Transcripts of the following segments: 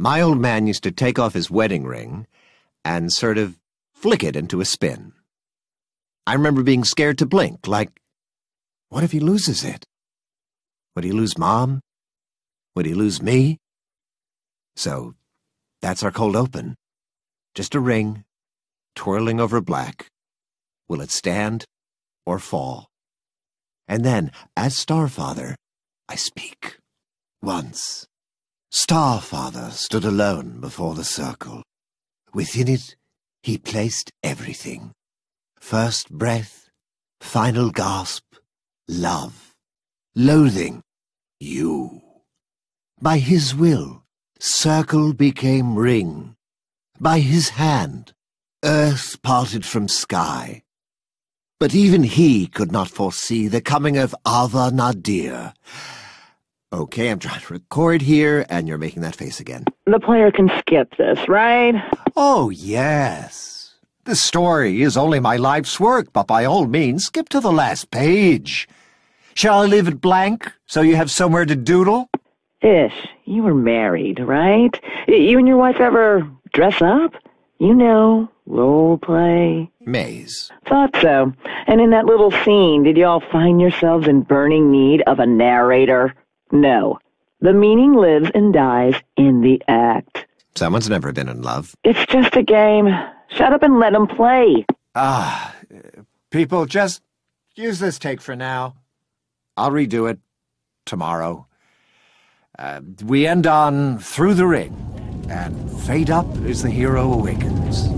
My old man used to take off his wedding ring and sort of flick it into a spin. I remember being scared to blink, like, what if he loses it? Would he lose Mom? Would he lose me? So, that's our cold open. Just a ring, twirling over black. Will it stand or fall? And then, as Starfather, I speak. Once, Starfather stood alone before the circle. Within it, he placed everything. First breath, final gasp, love, loathing, you. By his will, circle became ring. By his hand, earth parted from sky. But even he could not foresee the coming of Ava Nadir. Okay, I'm trying to record here, and you're making that face again. The player can skip this, right? Oh, yes. The story is only my life's work, but by all means, skip to the last page. Shall I leave it blank, so you have somewhere to doodle? Ish, you were married, right? You and your wife ever dress up? You know, role play. Maze. Thought so. And in that little scene, did y'all find yourselves in burning need of a narrator? No. The meaning lives and dies in the act. Someone's never been in love. It's just a game. Shut up and let them play. People, just use this take for now. I'll redo it tomorrow. We end on Through the Ring, and fade up as the hero awakens.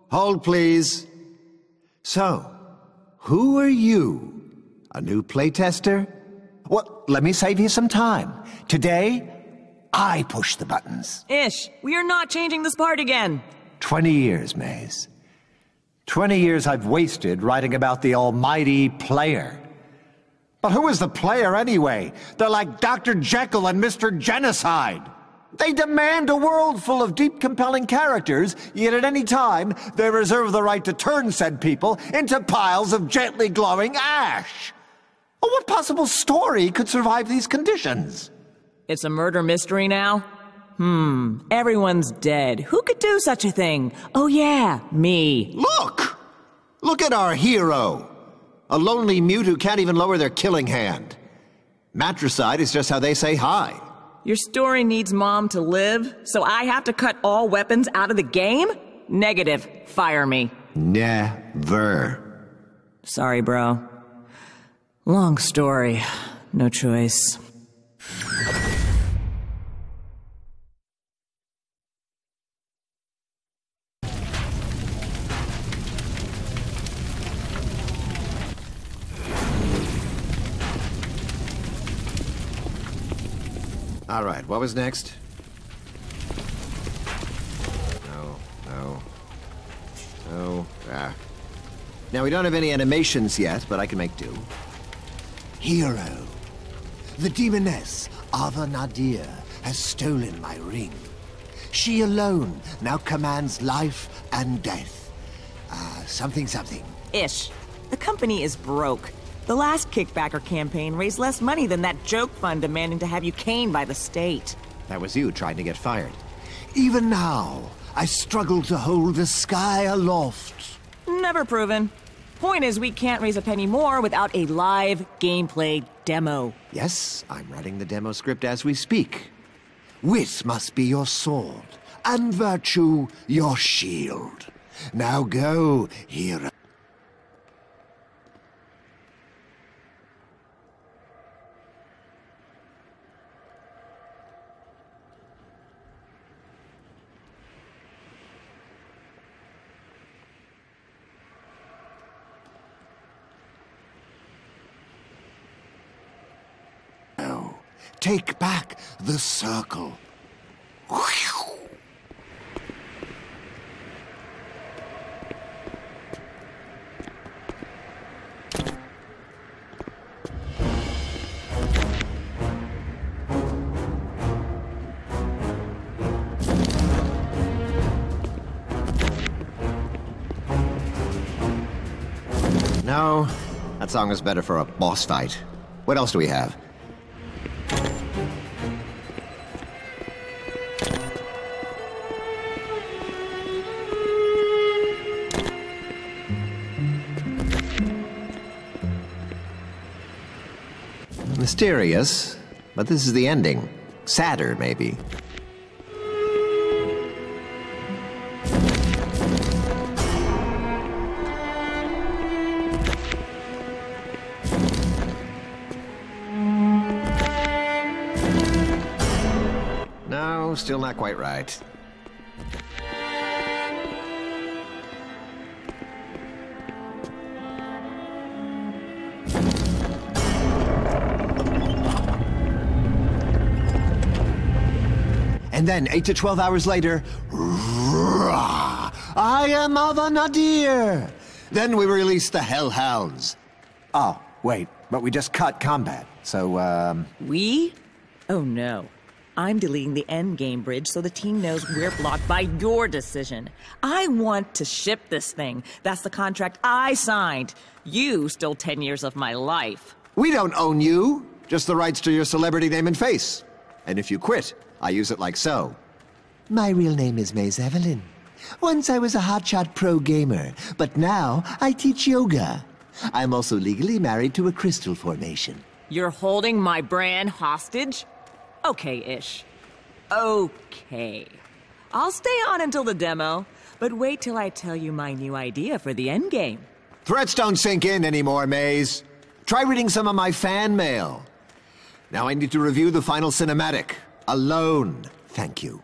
Hold, please. So, who are you? A new playtester? Well, let me save you some time. Today, I push the buttons. Ish, we are not changing this part again. 20 years, Maze. 20 years I've wasted writing about the almighty player. But who is the player anyway? They're like Dr. Jekyll and Mr. Genocide. They demand a world full of deep, compelling characters, yet at any time, they reserve the right to turn said people into piles of gently glowing ash. Well, what possible story could survive these conditions? It's a murder mystery now? Everyone's dead. Who could do such a thing? Oh yeah, me. Look! Look at our hero. A lonely mute who can't even lower their killing hand. Matricide is just how they say hi. Your story needs Mom to live, so I have to cut all weapons out of the game? Negative. Fire me. Never. Sorry, bro. Long story. No choice. All right, what was next? No. Now, we don't have any animations yet, but I can make do. Hero. The demoness, Ava Nadir, has stolen my ring. She alone now commands life and death. Something. Ish. The company is broke. The last kickbacker campaign raised less money than that joke fund demanding to have you caned by the state. That was you trying to get fired. Even now, I struggle to hold the sky aloft. Never proven. Point is, we can't raise a penny more without a live gameplay demo. Yes, I'm writing the demo script as we speak. Wit must be your sword, and virtue your shield. Now go, hero. Take back the circle. No, that song is better for a boss fight. What else do we have? Mysterious, but this is the ending. Sadder, maybe. No, still not quite right. And then, 8 to 12 hours later, I am of a nadir. Then we release the Hellhounds. Oh, wait, but we just cut combat, so, We? Oh no. I'm deleting the endgame bridge so the team knows we're blocked by your decision. I want to ship this thing. That's the contract I signed. You stole 10 years of my life. We don't own you, just the rights to your celebrity name and face. And if you quit, I use it like so. My real name is Maze Evelyn. Once I was a hotshot pro gamer, but now I teach yoga. I'm also legally married to a crystal formation. You're holding my brand hostage? Okay-ish. Okay. I'll stay on until the demo, but wait till I tell you my new idea for the endgame. Threats don't sink in anymore, Maze. Try reading some of my fan mail. Now I need to review the final cinematic. Alone. Thank you.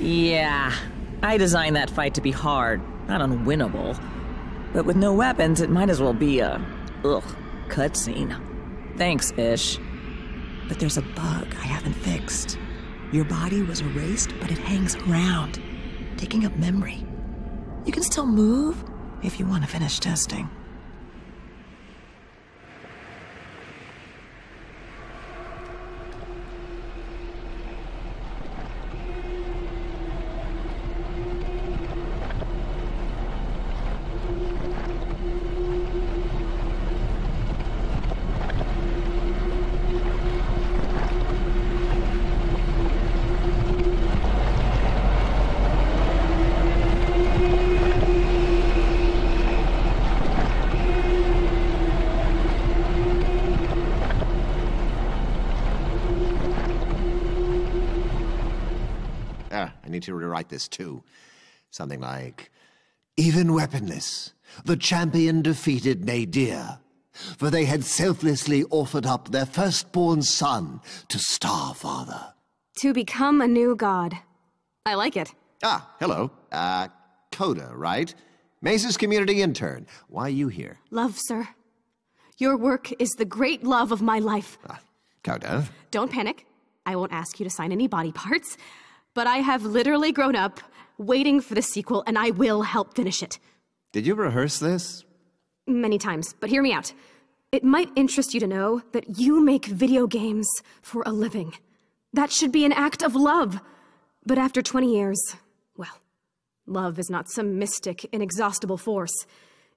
Yeah, I designed that fight to be hard, not unwinnable. But with no weapons, it might as well be a, cutscene. Thanks, Ish. But there's a bug I haven't fixed. Your body was erased, but it hangs around, taking up memory. You can still move if you want to finish testing. I need to rewrite this too. Something like, even weaponless, the champion defeated Nadir, for they had selflessly offered up their firstborn son to Starfather. To become a new god. I like it. Ah, hello. Coda, right? Maze's community intern. Why are you here? Love, sir. Your work is the great love of my life. Coda? Don't panic. I won't ask you to sign any body parts. But I have literally grown up, waiting for the sequel, and I will help finish it. Did you rehearse this? Many times, but hear me out. It might interest you to know that you make video games for a living. That should be an act of love. But after 20 years, well, love is not some mystic, inexhaustible force.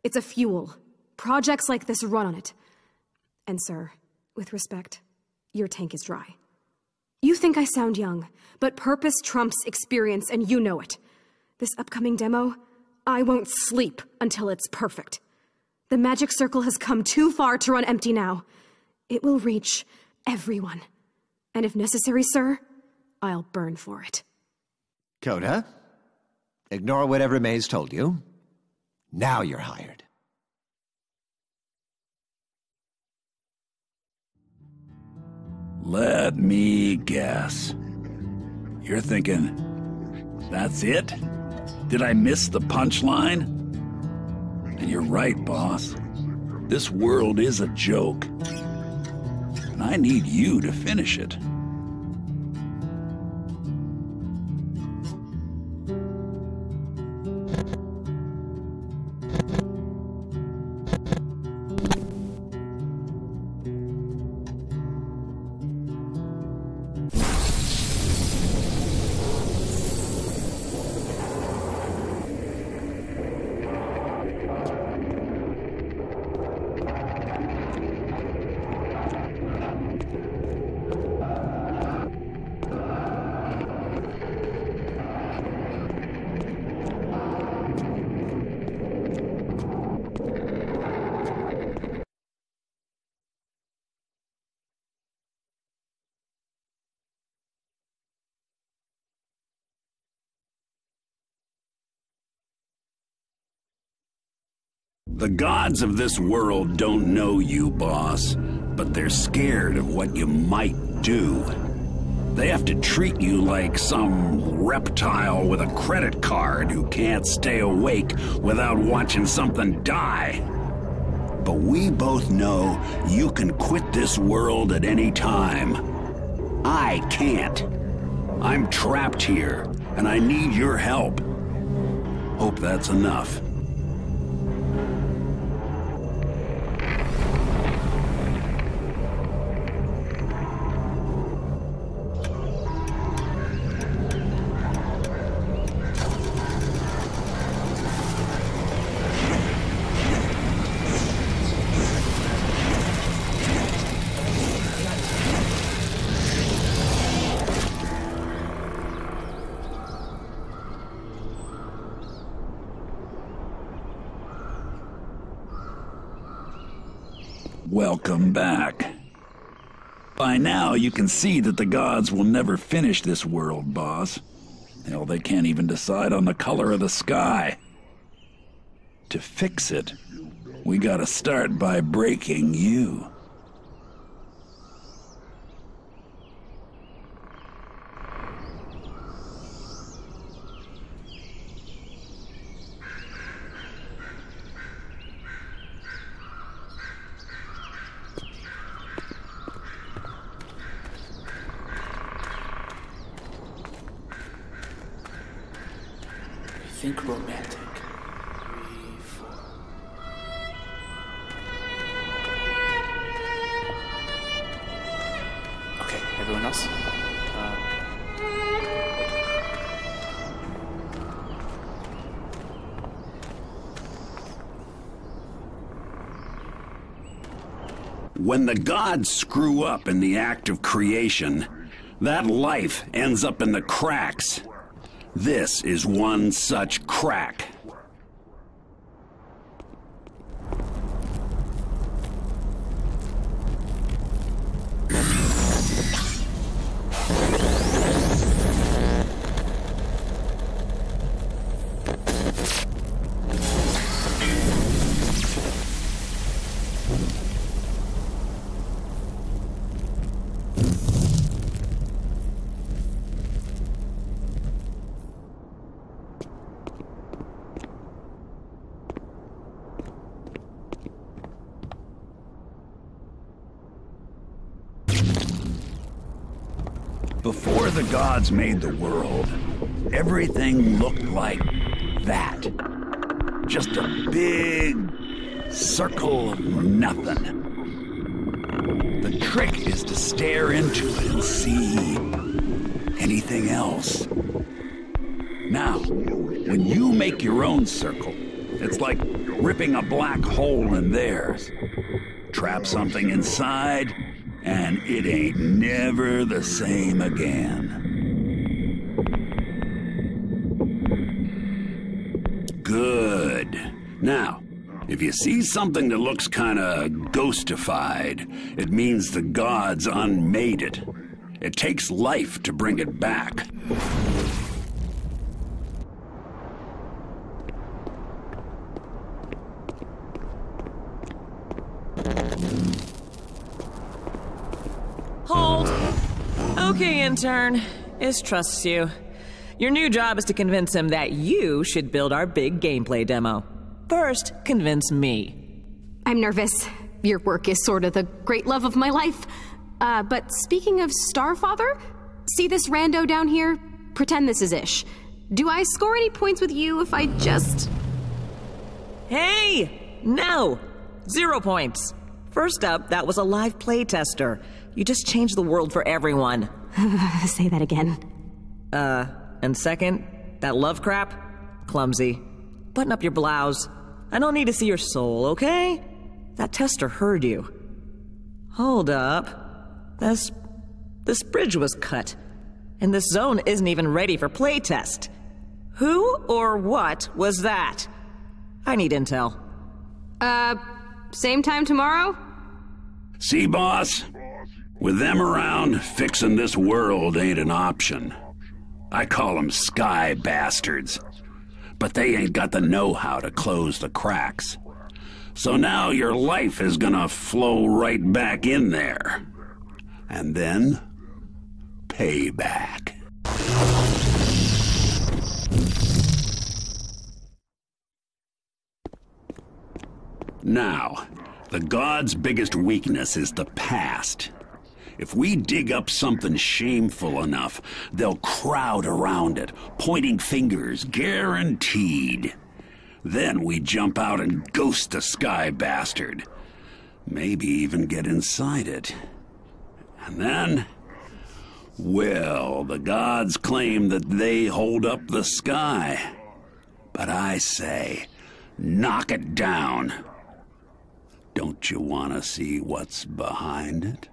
It's a fuel. Projects like this run on it. And sir, with respect, your tank is dry. You think I sound young, but purpose trumps experience, and you know it. This upcoming demo, I won't sleep until it's perfect. The magic circle has come too far to run empty now. It will reach everyone. And if necessary, sir, I'll burn for it. Coda, ignore whatever May's told you. Now you're hired. Let me guess. You're thinking, that's it? Did I miss the punchline? And you're right, boss. This world is a joke. And I need you to finish it. The gods of this world don't know you, boss, but they're scared of what you might do. They have to treat you like some reptile with a credit card who can't stay awake without watching something die. But we both know you can quit this world at any time. I can't. I'm trapped here, and I need your help. Hope that's enough. Welcome back. By now, you can see that the gods will never finish this world, boss. Hell, they can't even decide on the color of the sky. To fix it, we gotta start by breaking you. Think romantic. 3, 4. Okay, everyone else? When the gods screw up in the act of creation, that life ends up in the cracks. This is one such crack. Before the gods made the world, everything looked like that. Just a big circle of nothing. The trick is to stare into it and see anything else. Now, when you make your own circle, it's like ripping a black hole in theirs. Trap something inside, and it ain't never the same again. Good. Now, if you see something that looks kinda ghostified, it means the gods unmade it. It takes life to bring it back. Hold. Okay, intern. Ish trusts you. Your new job is to convince him that you should build our big gameplay demo. First, convince me. I'm nervous. Your work is sort of the great love of my life. But speaking of Starfather, see this rando down here? Pretend this is Ish. Do I score any points with you if I just... Hey! No! 0 points. First up, that was a live play tester. You just changed the world for everyone. Say that again. And second, that love crap? Clumsy. Button up your blouse. I don't need to see your soul, okay? That tester heard you. Hold up. This bridge was cut. And this zone isn't even ready for playtest. Who or what was that? I need intel. Same time tomorrow? See, boss? With them around, fixing this world ain't an option. I call them sky bastards. But they ain't got the know-how to close the cracks. So now your life is gonna flow right back in there. And then, payback. Now, the gods' biggest weakness is the past. If we dig up something shameful enough, they'll crowd around it, pointing fingers, guaranteed. Then we jump out and ghost the sky bastard. Maybe even get inside it. And then, well, the gods claim that they hold up the sky. But I say, knock it down. Don't you want to see what's behind it?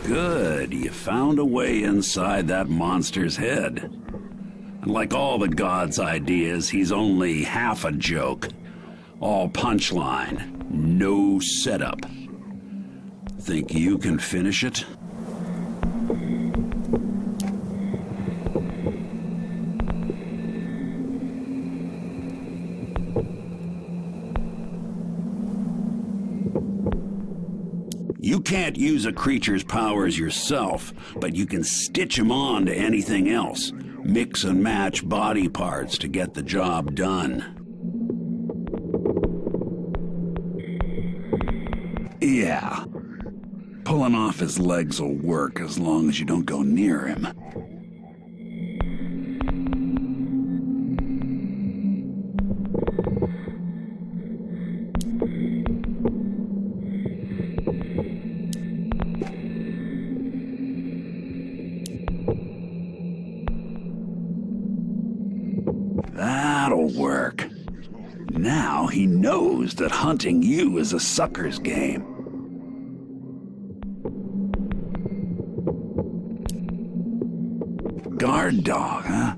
Good, you found a way inside that monster's head. And like all the gods' ideas, he's only half a joke. All punchline, no setup. Think you can finish it? You can't use a creature's powers yourself, but you can stitch them on to anything else. Mix and match body parts to get the job done. Yeah. Pulling off his legs will work as long as you don't go near him. That'll work. Now he knows that hunting you is a sucker's game. Guard dog, huh?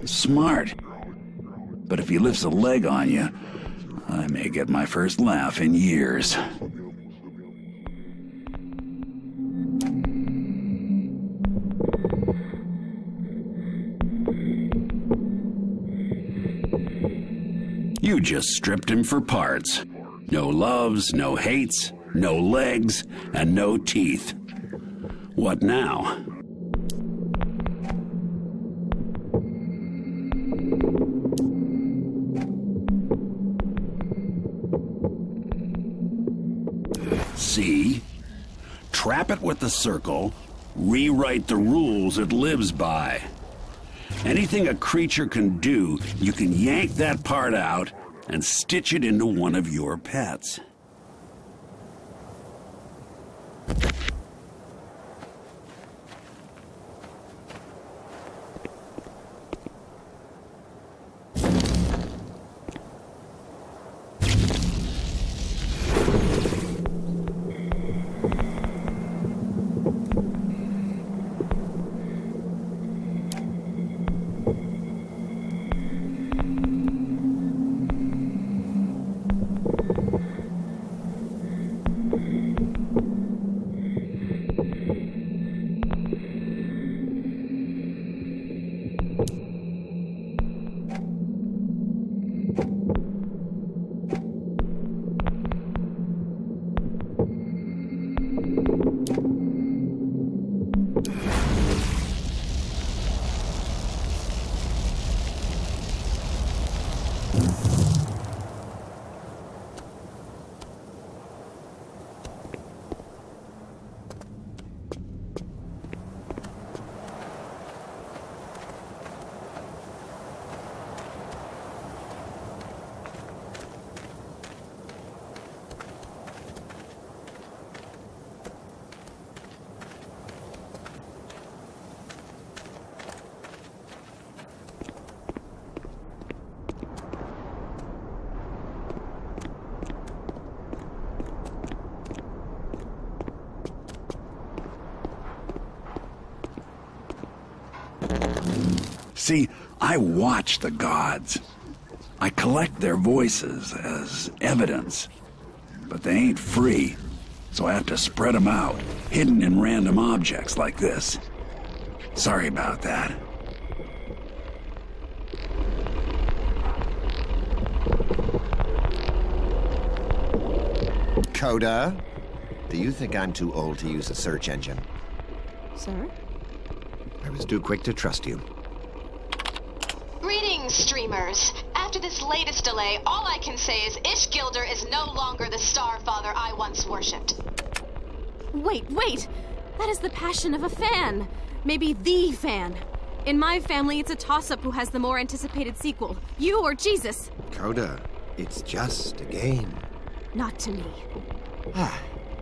Smart. But if he lifts a leg on you, I may get my first laugh in years. You just stripped him for parts. No loves, no hates, no legs, and no teeth. What now? See? Trap it with the circle, rewrite the rules it lives by. Anything a creature can do, you can yank that part out and stitch it into one of your pets. See, I watch the gods. I collect their voices as evidence. But they ain't free, so I have to spread them out, hidden in random objects like this. Sorry about that. Coda, do you think I'm too old to use a search engine? Sir? I was too quick to trust you. Greetings, streamers. After this latest delay, all I can say is Ish Gilder is no longer the star father I once worshipped. Wait! That is the passion of a fan. Maybe the fan. In my family, it's a toss-up who has the more anticipated sequel. You or Jesus. Coda, it's just a game. Not to me. Ah,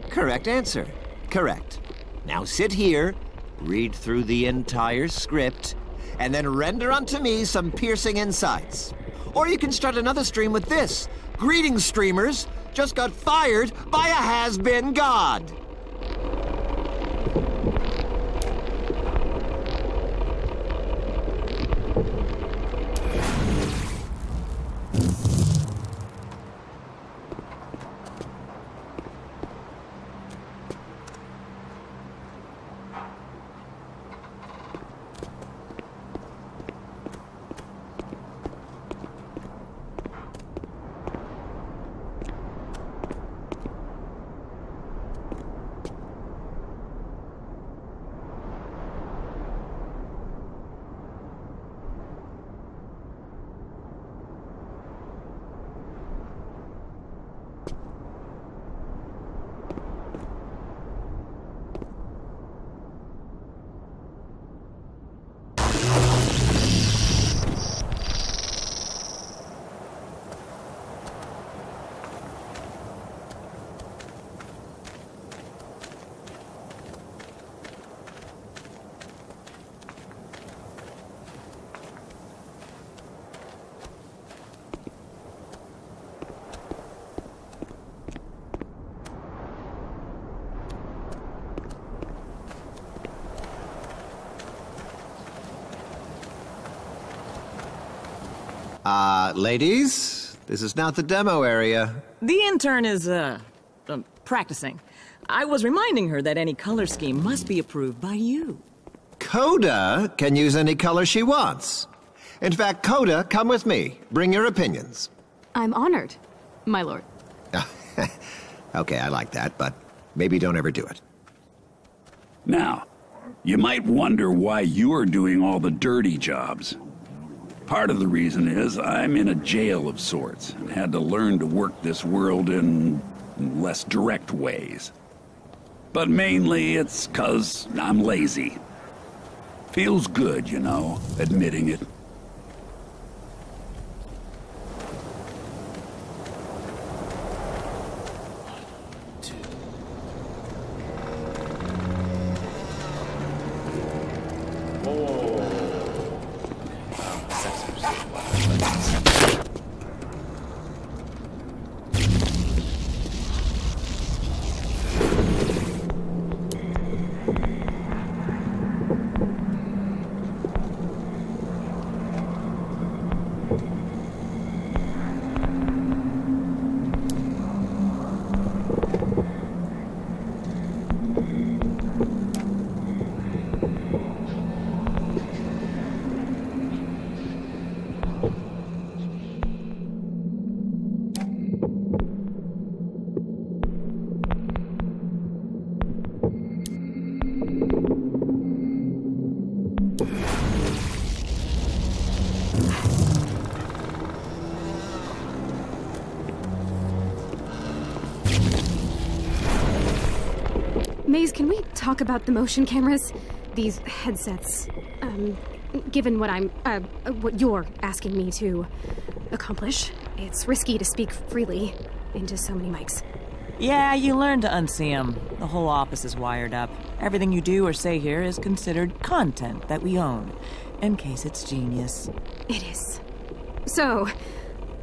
correct answer. Correct. Now sit here, read through the entire script, and then render unto me some piercing insights. Or you can start another stream with this. Greetings, streamers. Just got fired by a has-been god. Ladies, this is not the demo area. The intern is, practicing. I was reminding her that any color scheme must be approved by you. Coda can use any color she wants. In fact, Coda, come with me. Bring your opinions. I'm honored, my lord. Okay, I like that, but maybe don't ever do it. Now, you might wonder why you're doing all the dirty jobs. Part of the reason is I'm in a jail of sorts and had to learn to work this world in less direct ways. But mainly it's 'cause I'm lazy. Feels good, you know, admitting it. Maze, can we talk about the motion cameras? These headsets. Given what you're asking me to accomplish, it's risky to speak freely into so many mics. Yeah, you learn to unsee them. The whole office is wired up. Everything you do or say here is considered content that we own, in case it's genius. It is. So,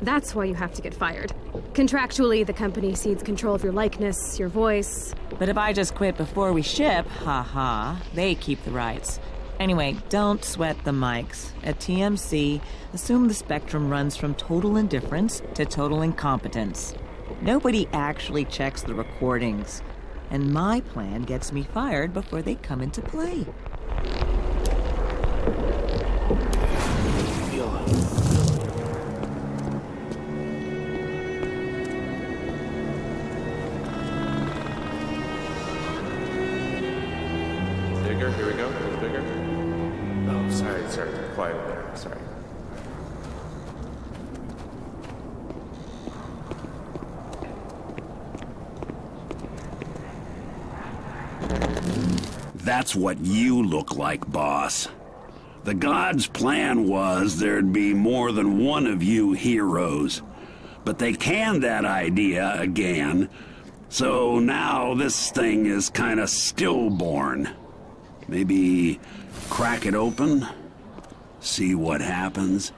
that's why you have to get fired. Contractually, the company cedes control of your likeness, your voice. But if I just quit before we ship, haha, they keep the rights. Anyway, don't sweat the mics. At TMC, assume the spectrum runs from total indifference to total incompetence. Nobody actually checks the recordings. And my plan gets me fired before they come into play. Bigger, here we go, a little bigger. Oh, sorry, quiet there, sorry. That's what you look like, boss. The gods' plan was there'd be more than one of you heroes. But they canned that idea again, so now this thing is kinda stillborn. Maybe crack it open? See what happens?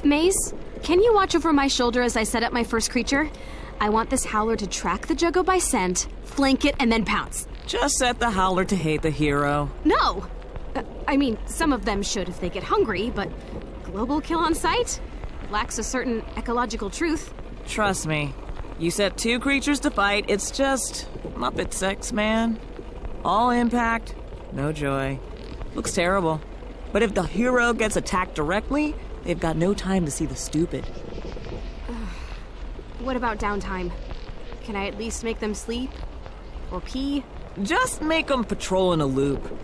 Maze, can you watch over my shoulder as I set up my first creature? I want this howler to track the juggo by scent, flank it, and then pounce. Just set the howler to hate the hero. No! I mean, some of them should if they get hungry, but global kill on sight lacks a certain ecological truth. Trust me. You set two creatures to fight, it's just Muppet sex, man. All impact, no joy. Looks terrible. But if the hero gets attacked directly, they've got no time to see the stupid. What about downtime? Can I at least make them sleep? Or pee? Just make them patrol in a loop.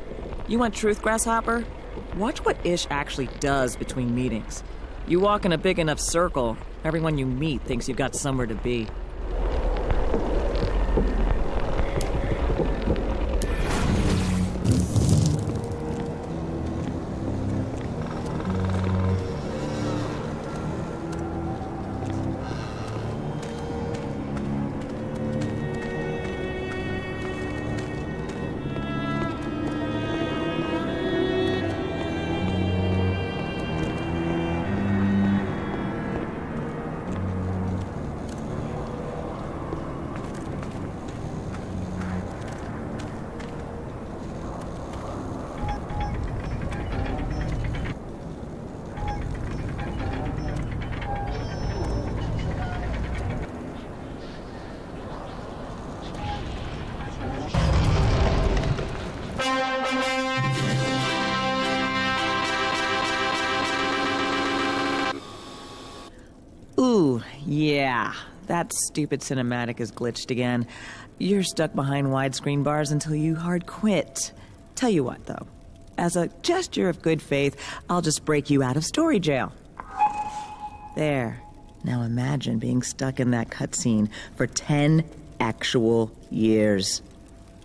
You want truth, Grasshopper? Watch what Ish actually does between meetings. You walk in a big enough circle, everyone you meet thinks you've got somewhere to be. Yeah, that stupid cinematic is glitched again. You're stuck behind widescreen bars until you hard quit. Tell you what, though. As a gesture of good faith, I'll just break you out of story jail. There. Now imagine being stuck in that cutscene for 10 actual years.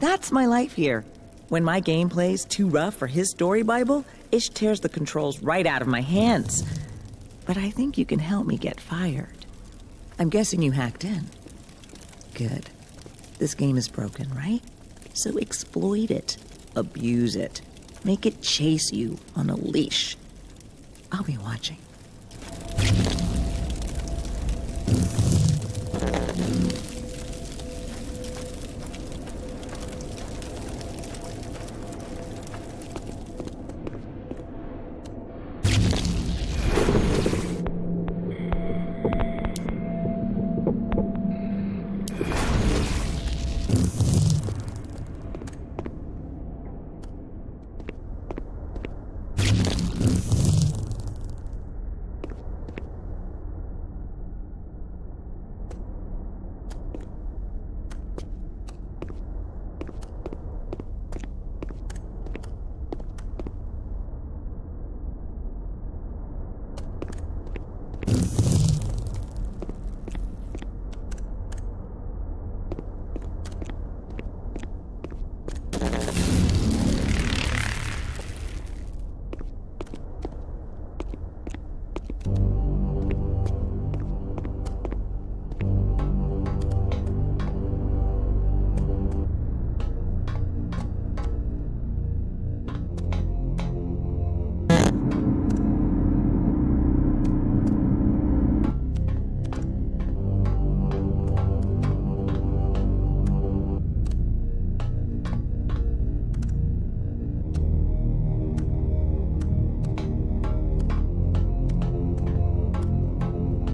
That's my life here. When my gameplay's too rough for his story Bible, Ish tears the controls right out of my hands. But I think you can help me get fired. I'm guessing you hacked in. Good. This game is broken, right? So exploit it. Abuse it. Make it chase you on a leash. I'll be watching.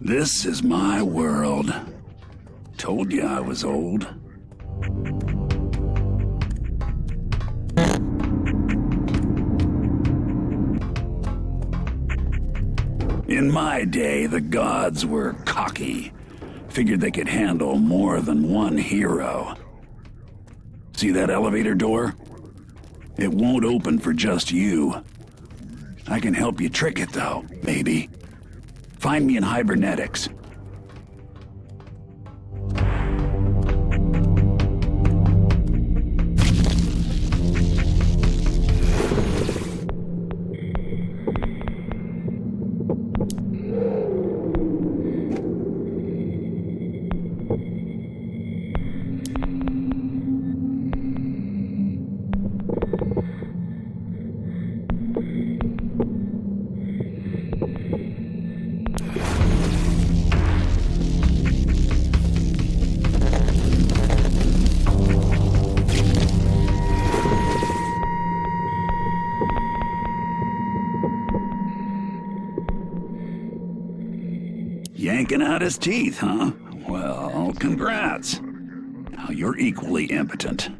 This is my world. Told you I was old. In my day, the gods were cocky. Figured they could handle more than one hero. See that elevator door? It won't open for just you. I can help you trick it, though, maybe. Find me in Hibernetics. Yanking out his teeth, huh? Well, congrats. Now you're equally impotent.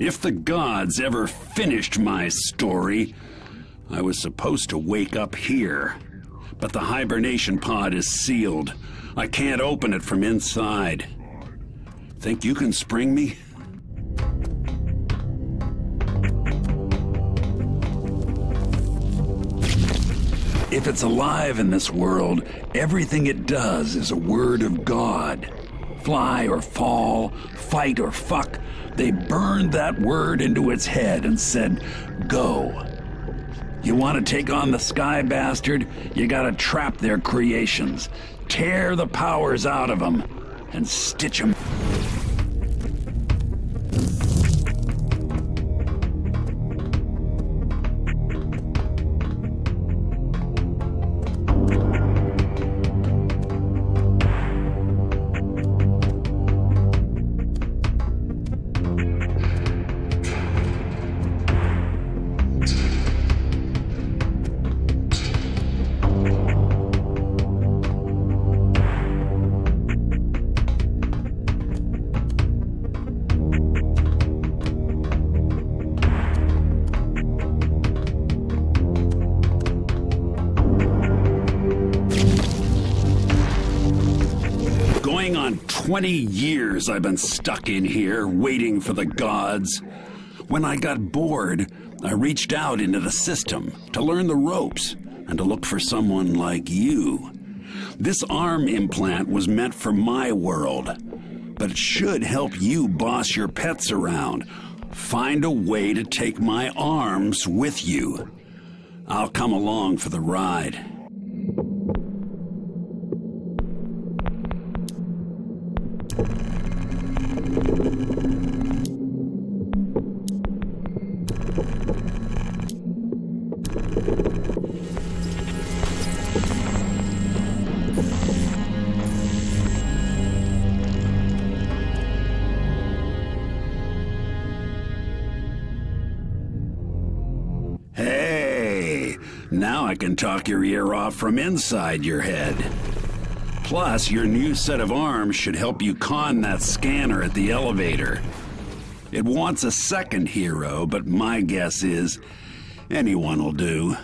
If the gods ever finished my story, I was supposed to wake up here. But the hibernation pod is sealed. I can't open it from inside. Think you can spring me? If it's alive in this world, everything it does is a word of God. Fly or fall, fight or fuck, they burned that word into its head and said, go. You want to take on the sky bastard? You gotta trap their creations, tear the powers out of them, and stitch them. On 20 years I've been stuck in here, waiting for the gods. When I got bored, I reached out into the system to learn the ropes and to look for someone like you. This arm implant was meant for my world, but it should help you boss your pets around. Find a way to take my arms with you. I'll come along for the ride. Hey, now I can talk your ear off from inside your head. Plus, your new set of arms should help you con that scanner at the elevator. It wants a second hero, but my guess is anyone will do.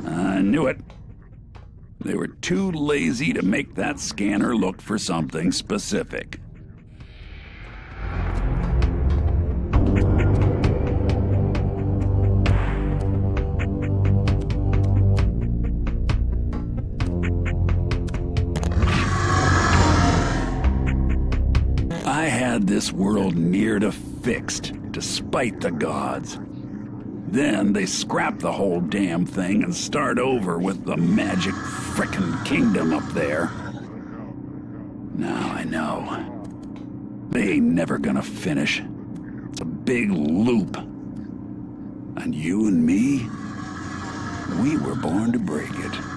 I knew it. They were too lazy to make that scanner look for something specific. I had this world near to fixed. despite the gods. Then they scrap the whole damn thing and start over with the magic frickin' kingdom up there. Now I know. They ain't never gonna finish. It's a big loop. And you and me, we were born to break it.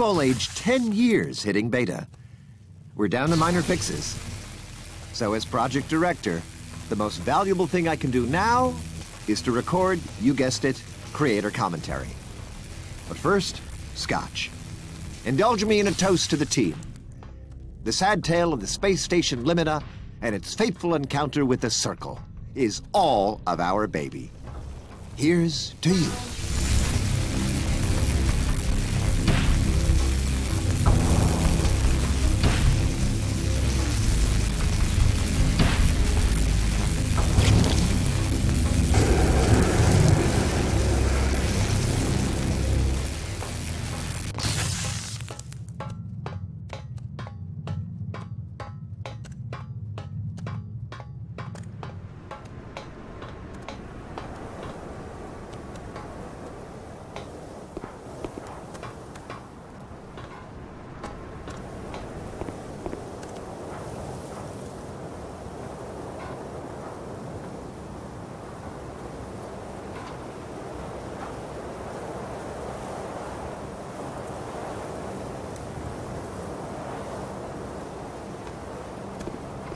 We've all aged 10 years hitting beta. We're down to minor fixes. So as project director, the most valuable thing I can do now is to record, you guessed it, creator commentary. But first, scotch. Indulge me in a toast to the team. The sad tale of the space station Limita and its fateful encounter with the Circle is all of our baby. Here's to you.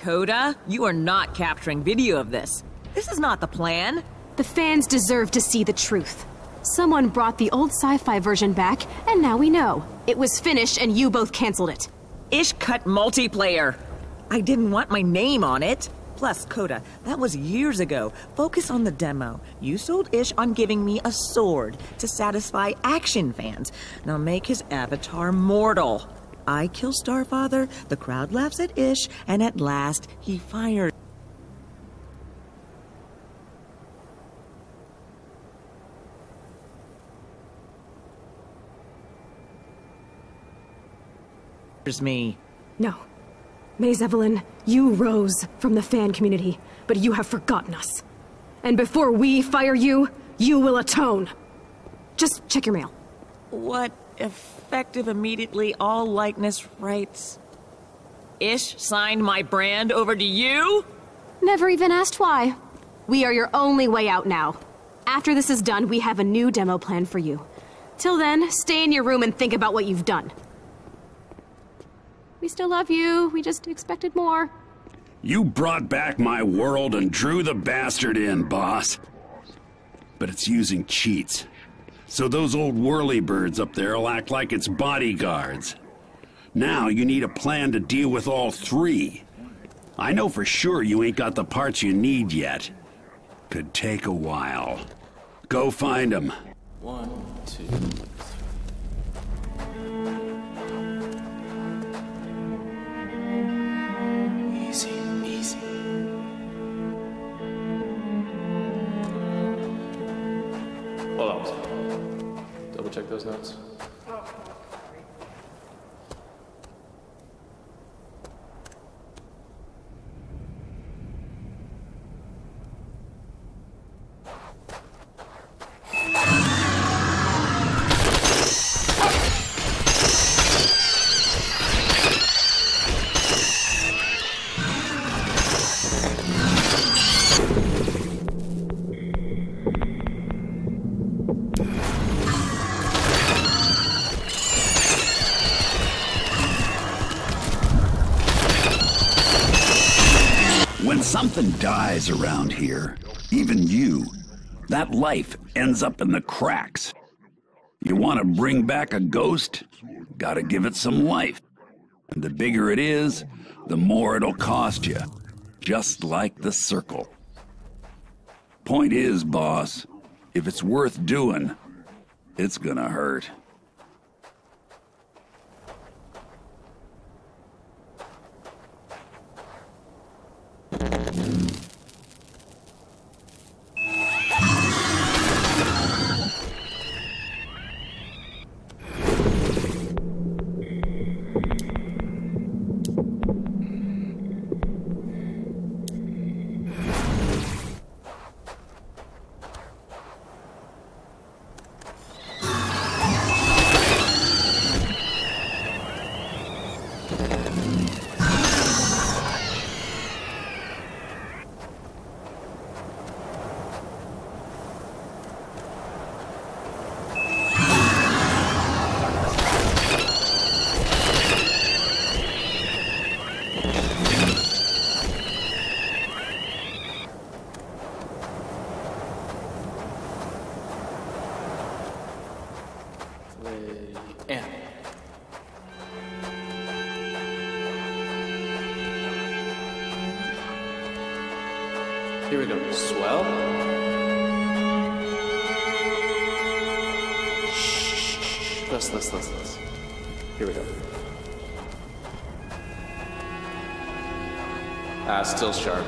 Coda, you are not capturing video of this. This is not the plan. The fans deserve to see the truth. Someone brought the old sci-fi version back, and now we know. It was finished and you both canceled it. Ish cut multiplayer. I didn't want my name on it. Plus, Coda, that was years ago. Focus on the demo. You sold Ish on giving me a sword to satisfy action fans. Now make his avatar mortal. I kill Starfather, the crowd laughs at Ish, and at last, he fires me. No. Maze Evelyn, you rose from the fan community, but you have forgotten us. And before we fire you, you will atone. Just check your mail. What effective immediately all likeness rights? Ish signed my brand over to you? Never even asked why. We are your only way out now. After this is done, we have a new demo plan for you. Till then, stay in your room and think about what you've done. We still love you, we just expected more. You brought back my world and drew the bastard in, boss. But it's using cheats. So those old whirlybirds up there will act like it's bodyguards. Now you need a plan to deal with all three. I know for sure you ain't got the parts you need yet. Could take a while. Go find them. 1, 2, 3. check those notes? When something dies around here, even you, that life ends up in the cracks. You want to bring back a ghost? Gotta give it some life. And the bigger it is, the more it'll cost you. Just like the circle. Point is, boss, if it's worth doing, it's gonna hurt. And here we go. Swell. Shh. Less. Here we go. Still sharp.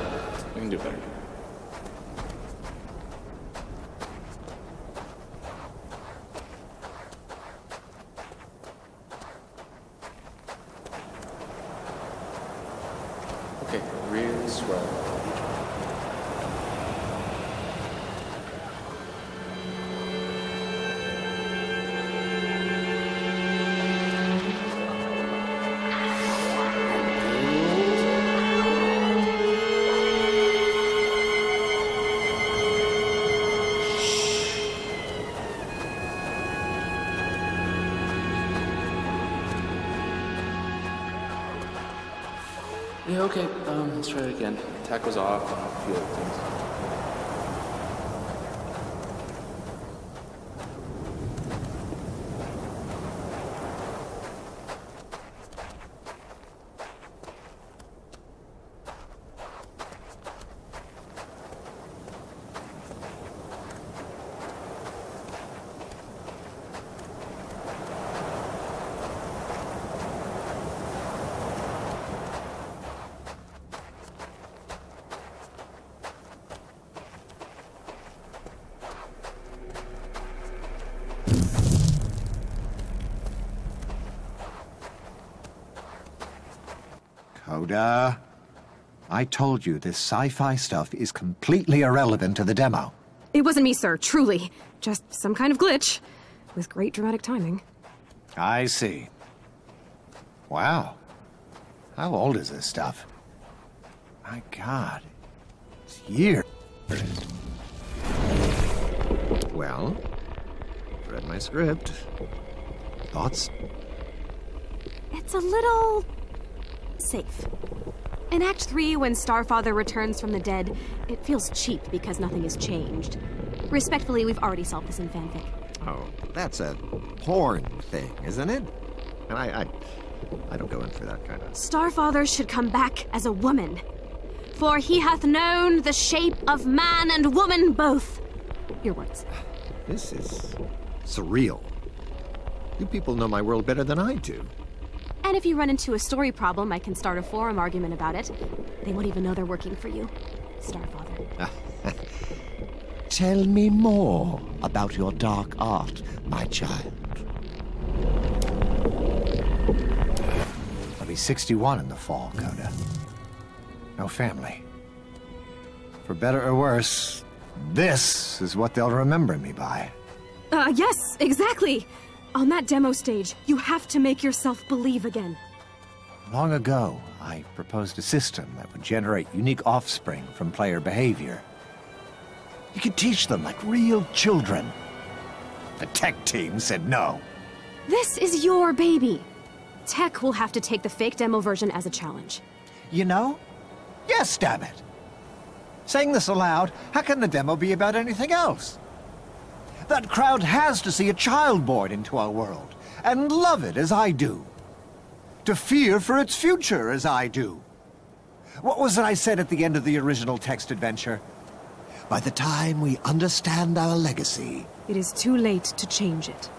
We can do better. Okay, really swell. Yeah, okay, let's try it again. Attack was off, and a few other things. Coda, I told you this sci-fi stuff is completely irrelevant to the demo. It wasn't me, sir, truly. Just some kind of glitch. With great dramatic timing. I see. Wow. How old is this stuff? My God. It's years. Well, I've read my script. Thoughts? It's a little... safe. In Act 3, when Starfather returns from the dead, it feels cheap because nothing has changed. Respectfully, we've already solved this in fanfic. Oh, that's a porn thing, isn't it? And I don't go in for that kind of... Starfather should come back as a woman. For he hath known the shape of man and woman both. Your words. This is surreal. You people know my world better than I do. And if you run into a story problem, I can start a forum argument about it. They won't even know they're working for you. Starfather. Tell me more about your dark art, my child. I'll be 61 in the fall, Coda. No family. For better or worse, this is what they'll remember me by. Yes, exactly. On that demo stage, you have to make yourself believe again. Long ago, I proposed a system that would generate unique offspring from player behavior. You could teach them like real children. The tech team said no. This is your baby. Tech will have to take the fake demo version as a challenge. You know? Yes, damn it. Saying this aloud, how can the demo be about anything else? That crowd has to see a child born into our world, and love it as I do. To fear for its future as I do. What was it I said at the end of the original text adventure? By the time we understand our legacy... It is too late to change it.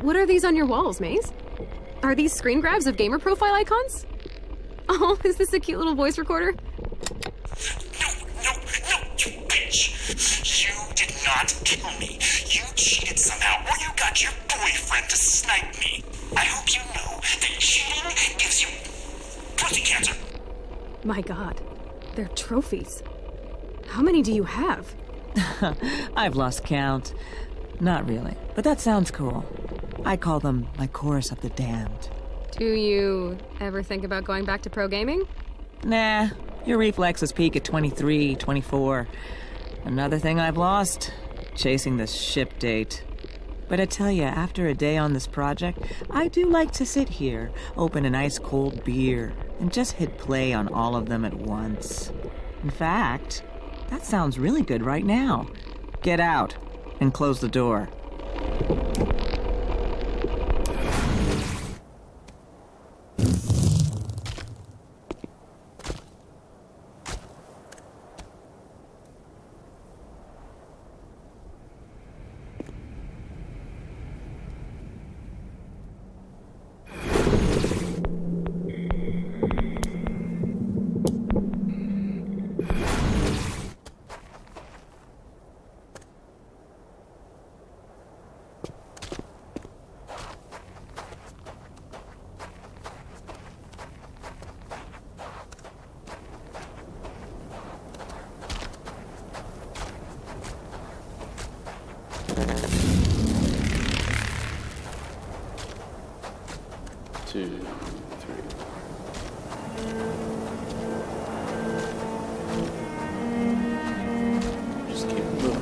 What are these on your walls, Maze? Are these screen grabs of gamer profile icons? Oh, is this a cute little voice recorder? No, you bitch! You did not kill me. You cheated somehow, or you got your boyfriend to snipe me. I hope you know that cheating gives you pussy cancer. My god, they're trophies. How many do you have? I've lost count. Not really, but that sounds cool. I call them my chorus of the damned. Do you ever think about going back to pro gaming? Nah, your reflexes peak at 23, 24. Another thing I've lost, chasing this ship date. But I tell ya, after a day on this project, I do like to sit here, open an ice-cold beer, and just hit play on all of them at once. In fact, that sounds really good right now. Get out and close the door. Two, three. Just keep moving.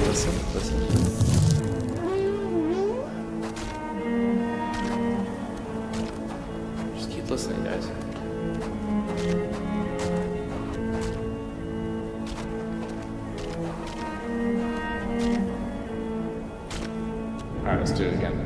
Listen. Just keep listening, guys. Alright, let's do it again.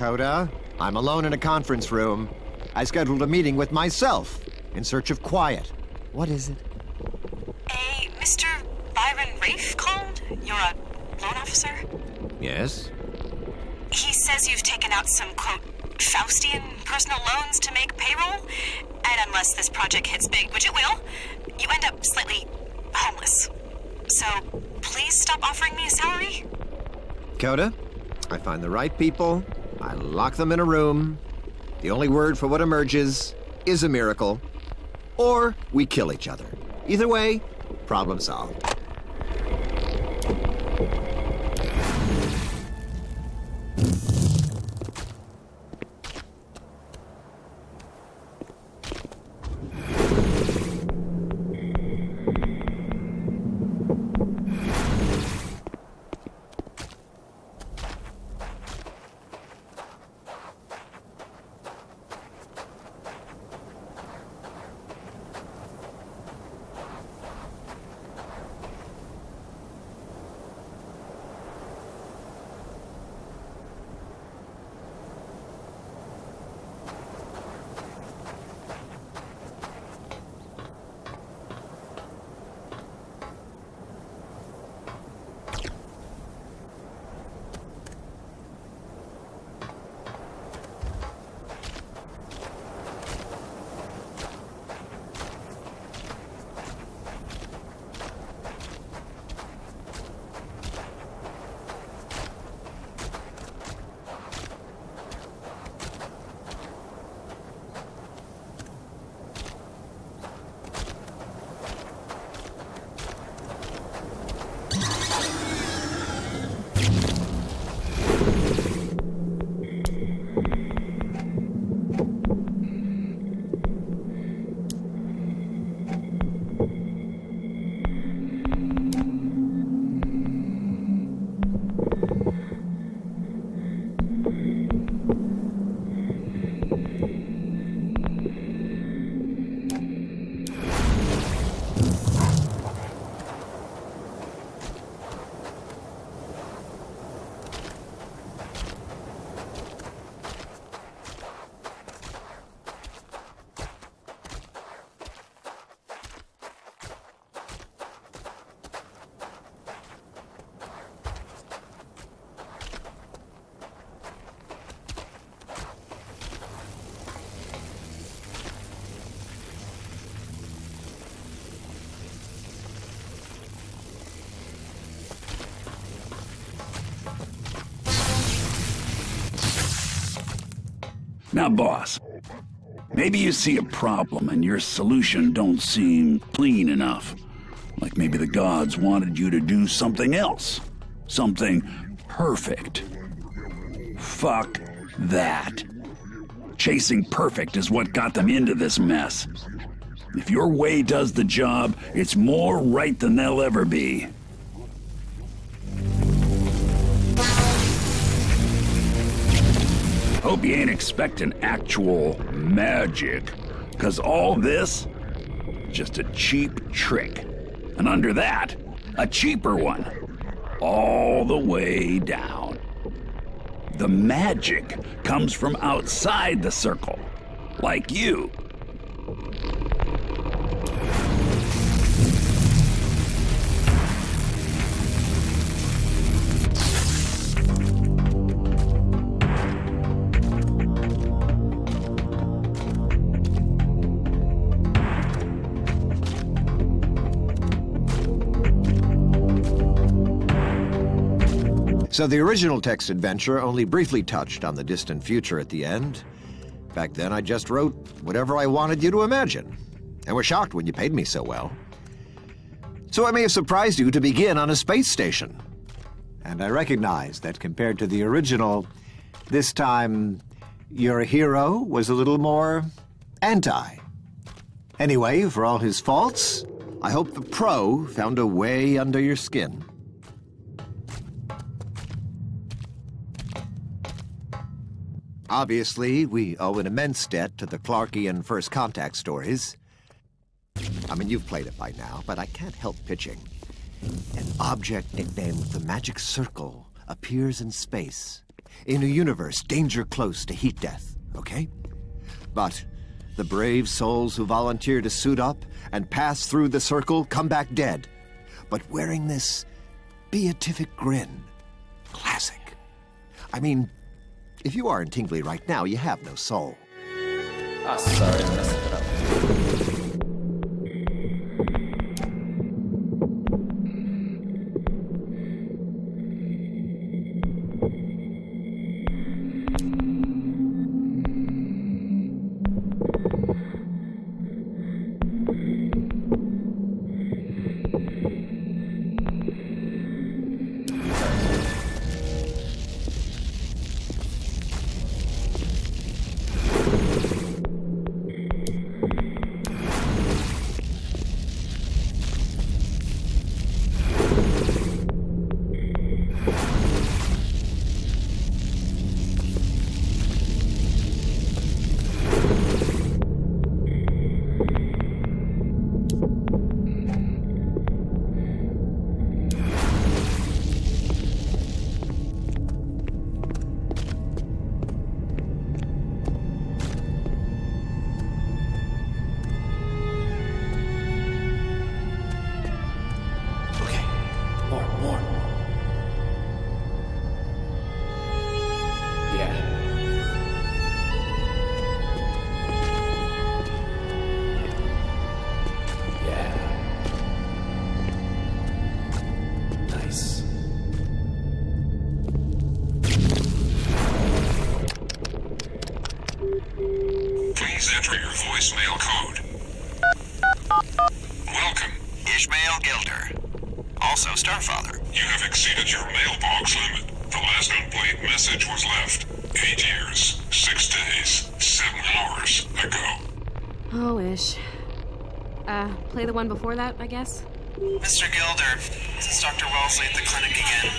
Coda, I'm alone in a conference room. I scheduled a meeting with myself in search of quiet. What is it? A Mr. Byron Rafe called? You're a loan officer? Yes? He says you've taken out some, quote, Faustian personal loans to make payroll, and unless this project hits big, which it will, you end up slightly homeless. So, please stop offering me a salary? Coda, I find the right people, I lock them in a room. The only word for what emerges is a miracle. Or we kill each other. Either way, problem solved. Now, boss, maybe you see a problem and your solution don't seem clean enough. Like maybe the gods wanted you to do something else. Something perfect. Fuck that. Chasing perfect is what got them into this mess. If your way does the job, it's more right than they'll ever be. Hope you ain't expecting actual magic, 'cause all this, just a cheap trick. And under that, a cheaper one, all the way down. The magic comes from outside the circle, like you. So the original text adventure only briefly touched on the distant future at the end. Back then I just wrote whatever I wanted you to imagine, and was shocked when you paid me so well. So I may have surprised you to begin on a space station. And I recognize that compared to the original, this time your hero was a little more anti. Anyway, for all his faults, I hope the pro found a way under your skin. Obviously, we owe an immense debt to the Clarkian First Contact stories. I mean, you've played it by now, but I can't help pitching. An object nicknamed the Magic Circle appears in space, in a universe danger close to heat death, okay? But the brave souls who volunteer to suit up and pass through the circle come back dead, but wearing this beatific grin. Classic. I mean, if you aren't tingly right now, you have no soul. Ah, sorry, I messed it up. Please enter your voicemail code. Welcome. Ishmael Gilder. Also Starfather. You have exceeded your mailbox limit. The last unplayed message was left 8 years, 6 days, 7 hours ago. Oh, Ish. Play the one before that, I guess? Mr. Gilder, this is Dr. Wellesley at the clinic again.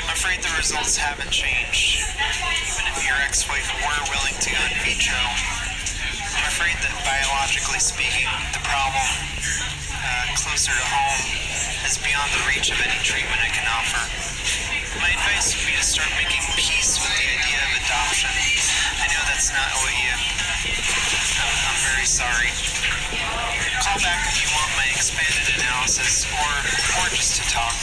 I'm afraid the results haven't changed. Even if your ex-wife were willing to go in vitro, I'm afraid that biologically speaking, the problem, closer to home, is beyond the reach of any treatment I can offer. My advice would be to start making peace with the idea of adoption. I know that's not what you... I'm very sorry. Call back if you want my expanded analysis, or just to talk.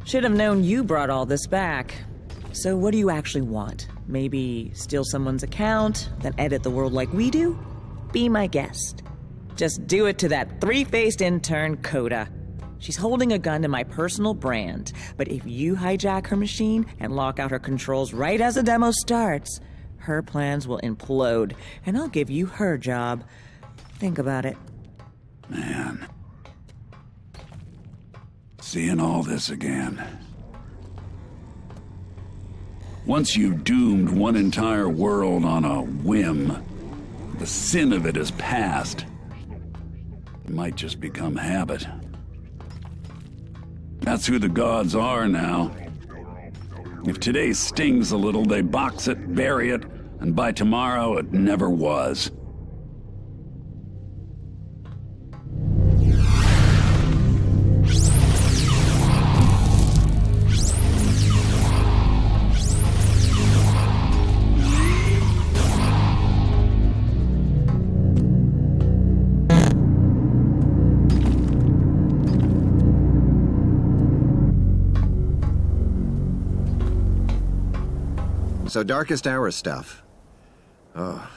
Should have known you brought all this back. So what do you actually want? Maybe steal someone's account, then edit the world like we do? Be my guest. Just do it to that three-faced intern, Coda. She's holding a gun to my personal brand, but if you hijack her machine and lock out her controls right as the demo starts, her plans will implode, and I'll give you her job. Think about it. Man. Seeing all this again. Once you've doomed one entire world on a whim, the sin of it is past. It might just become habit. That's who the gods are now. If today stings a little, they box it, bury it, and by tomorrow it never was. So Darkest Hour stuff. Oh,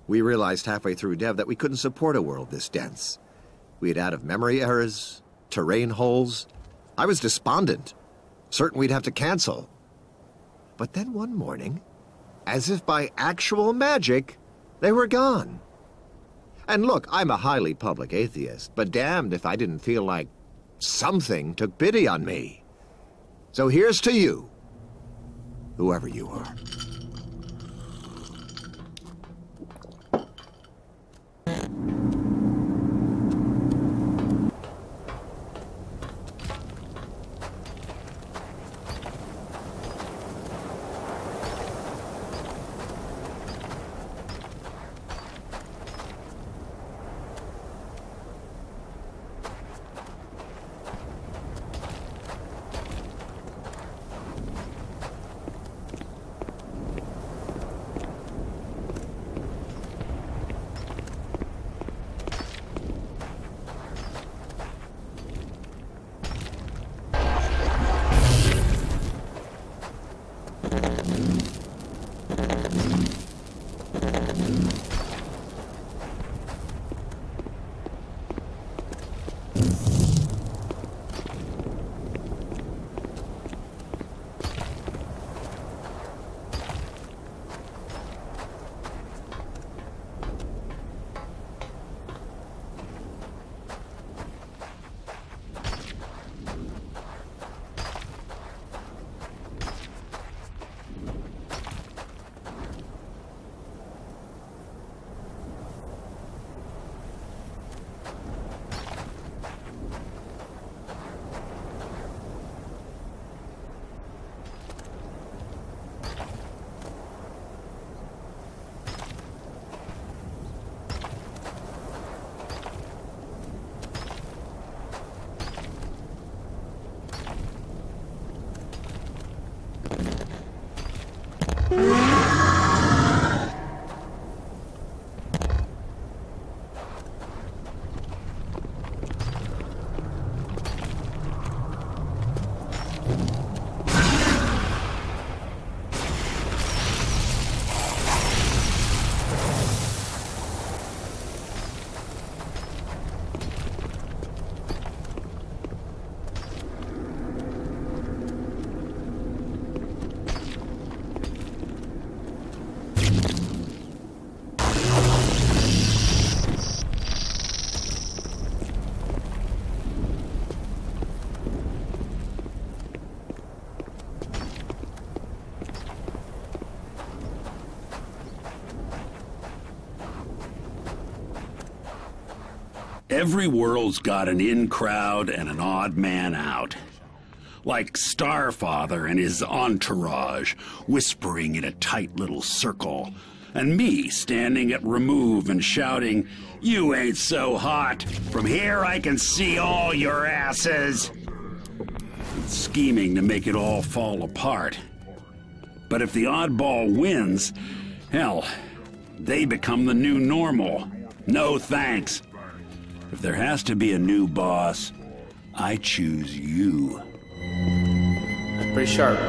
we realized halfway through dev that we couldn't support a world this dense. We had out-of-memory errors, terrain holes. I was despondent, certain we'd have to cancel. But then one morning, as if by actual magic, they were gone. And look, I'm a highly public atheist, but damned if I didn't feel like something took pity on me. So here's to you. Whoever you are. Every world's got an in crowd and an odd man out. Like Starfather and his entourage, whispering in a tight little circle, and me standing at remove and shouting, "You ain't so hot! From here I can see all your asses!" And scheming to make it all fall apart. But if the oddball wins, hell, they become the new normal. No thanks. If there has to be a new boss, I choose you. That's pretty sharp.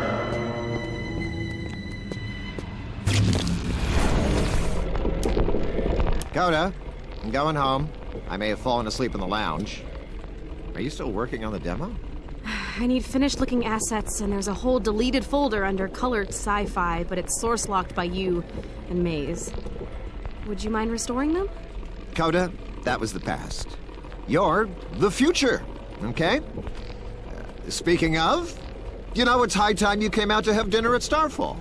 Coda, I'm going home. I may have fallen asleep in the lounge. Are you still working on the demo? I need finished looking assets, and there's a whole deleted folder under colored sci-fi, but it's source locked by you and Maze. Would you mind restoring them? Coda, that was the past. You're the future, okay? Speaking of, you know, it's high time you came out to have dinner at Starfall.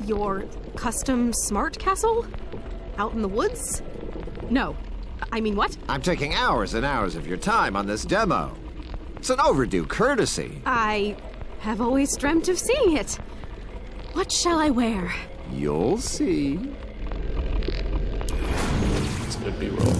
Your custom smart castle? Out in the woods? No. I mean, what? I'm taking hours and hours of your time on this demo. It's an overdue courtesy. I have always dreamt of seeing it. What shall I wear? You'll see. It's a good B-roll.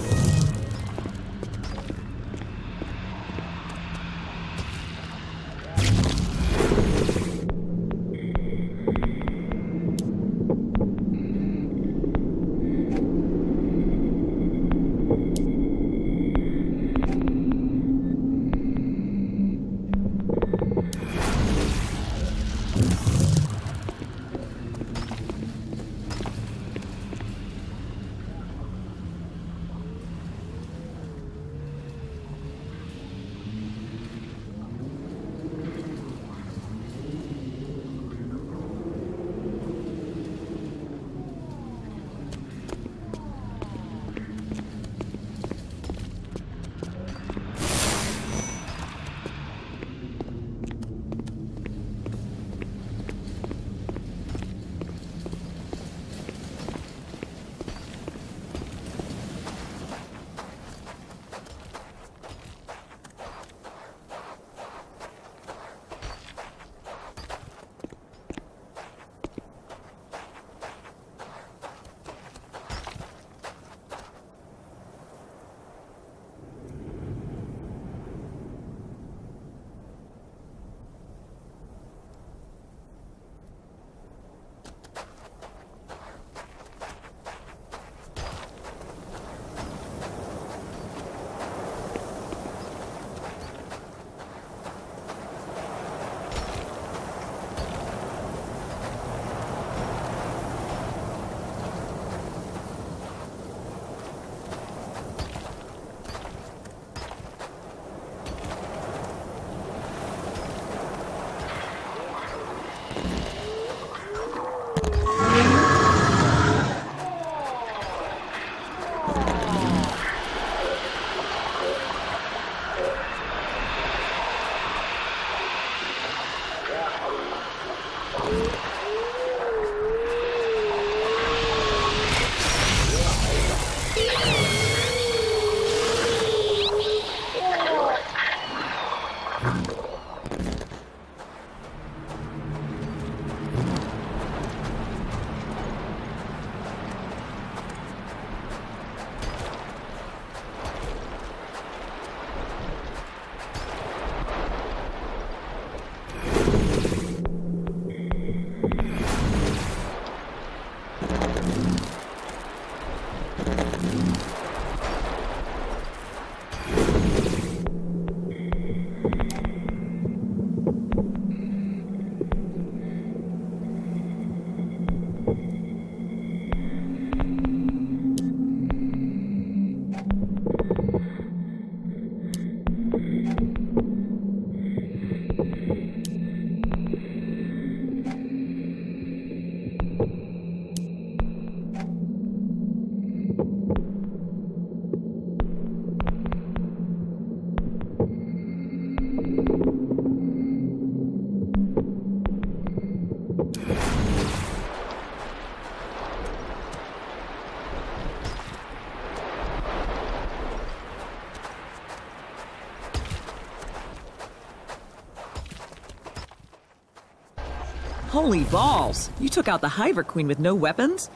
Holy balls! You took out the Hiver Queen with no weapons?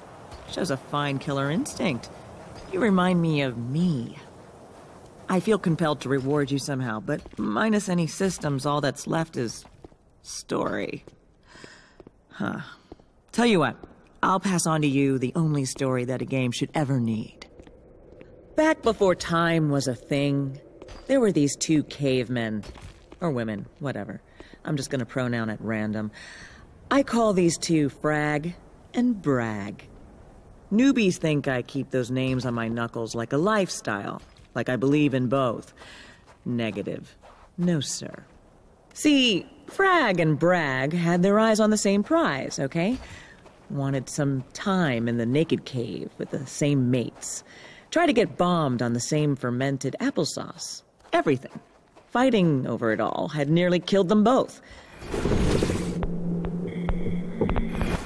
Shows a fine killer instinct. You remind me of me. I feel compelled to reward you somehow, but minus any systems, all that's left is story. Huh. Tell you what, I'll pass on to you the only story that a game should ever need. Back before time was a thing, there were these two cavemen. Or women, whatever. I'm just gonna pronoun at random. I call these two Frag and Brag. Newbies think I keep those names on my knuckles like a lifestyle, like I believe in both. Negative. No, sir. See, Frag and Brag had their eyes on the same prize, okay? Wanted some time in the naked cave with the same mates. Tried to get bombed on the same fermented applesauce. Everything. Fighting over it all had nearly killed them both.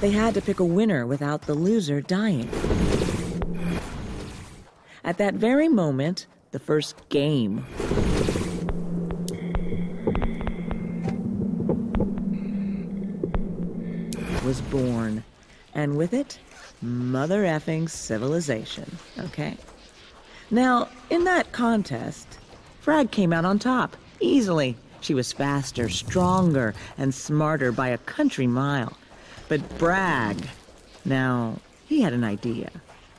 They had to pick a winner without the loser dying. At that very moment, the first game was born. And with it, mother effing civilization, okay? Now, in that contest, Frag came out on top, easily. She was faster, stronger, and smarter by a country mile. But Brag, now, he had an idea.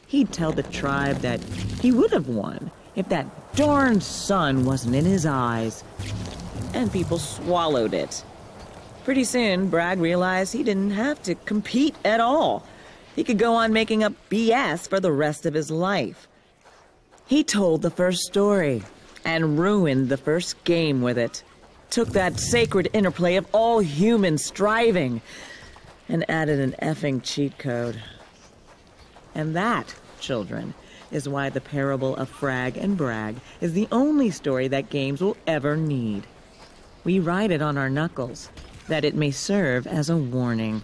He'd tell the tribe that he would have won if that darn sun wasn't in his eyes. And people swallowed it. Pretty soon, Brag realized he didn't have to compete at all. He could go on making up BS for the rest of his life. He told the first story and ruined the first game with it. Took that sacred interplay of all human striving and added an effing cheat code. And that, children, is why the parable of Frag and Brag is the only story that games will ever need. We write it on our knuckles, that it may serve as a warning.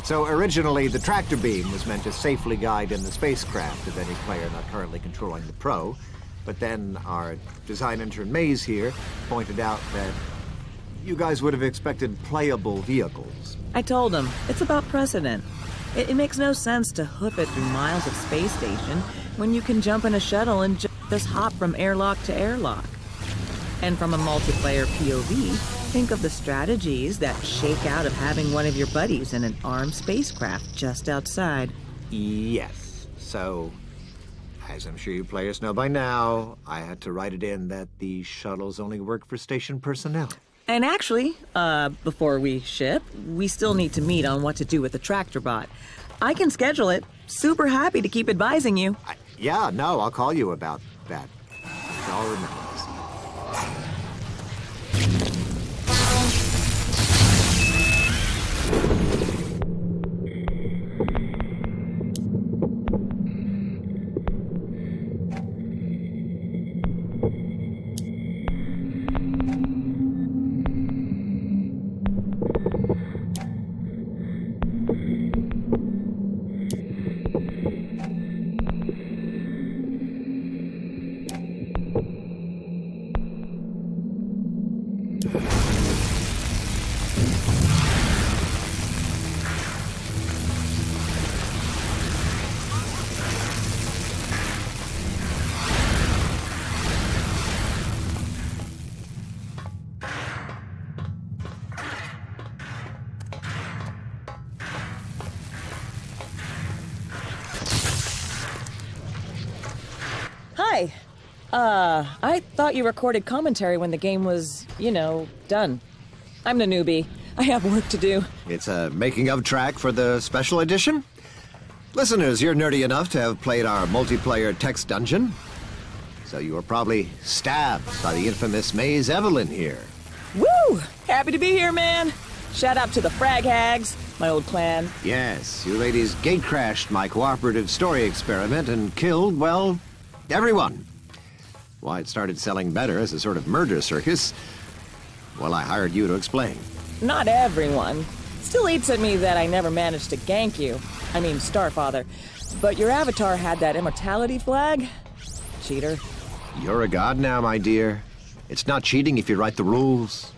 So originally, the tractor beam was meant to safely guide in the spacecraft of any player not currently controlling the Pro. But then our design intern Maze here pointed out that you guys would have expected playable vehicles. I told him, it's about precedent. It makes no sense to hoof it through miles of space station when you can jump in a shuttle and just hop from airlock to airlock. And from a multiplayer POV, think of the strategies that shake out of having one of your buddies in an armed spacecraft just outside. Yes. So, as I'm sure you players know by now, I had to write it in that the shuttles only work for station personnel. And actually, before we ship, we still need to meet on what to do with the tractor bot. I can schedule it. Super happy to keep advising you. Yeah, no, I'll call you about that. I'll remember this. I thought you recorded commentary when the game was, done. I'm the newbie. I have work to do. It's a making-of track for the special edition. Listeners, you're nerdy enough to have played our multiplayer text dungeon. So you were probably stabbed by the infamous Maze Evelyn here. Woo! Happy to be here, man. Shout out to the Frag Hags, my old clan. Yes, you ladies gate-crashed my cooperative story experiment and killed, well, everyone. Why it started selling better as a sort of murder circus, well, I hired you to explain. Not everyone. Still eats at me that I never managed to gank you. I mean, Starfather. But your avatar had that immortality flag? Cheater. You're a god now, my dear. It's not cheating if you write the rules.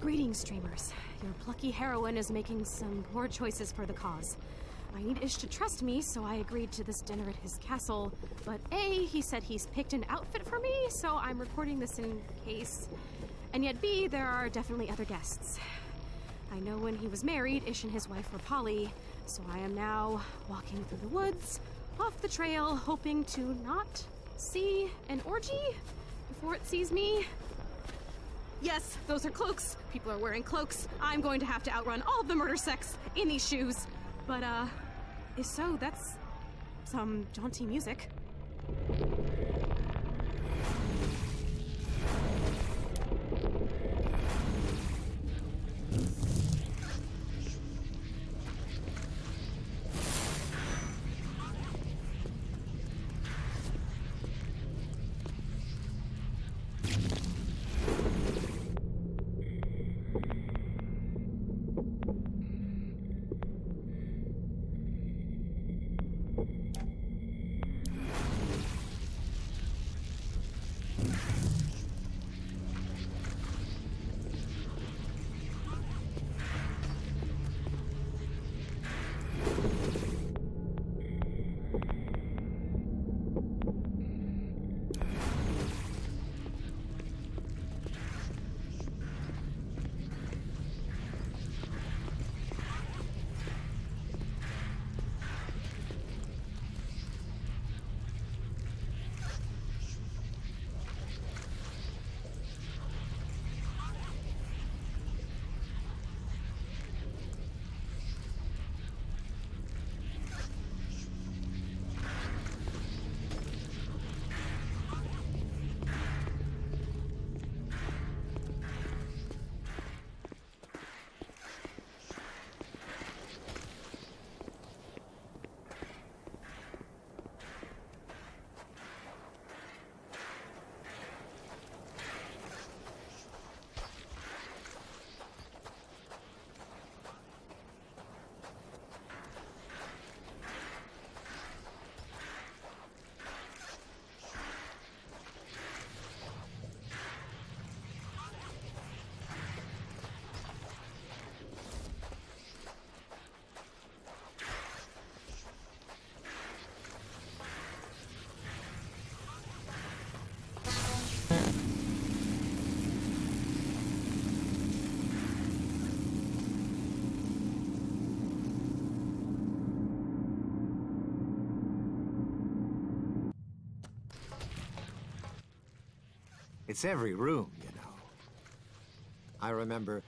Greetings, streamers. Your plucky heroine is making some poor choices for the cause. I need Ish to trust me, so I agreed to this dinner at his castle. But A, he said he's picked an outfit for me, so I'm recording this in case. And yet B, there are definitely other guests. I know when he was married, Ish and his wife were poly, so I am now walking through the woods, off the trail, hoping to not see an orgy before it sees me. Yes, those are cloaks. People are wearing cloaks. I'm going to have to outrun all of the murder sects in these shoes. But, if so, that's some jaunty music. It's every room, you know. I remember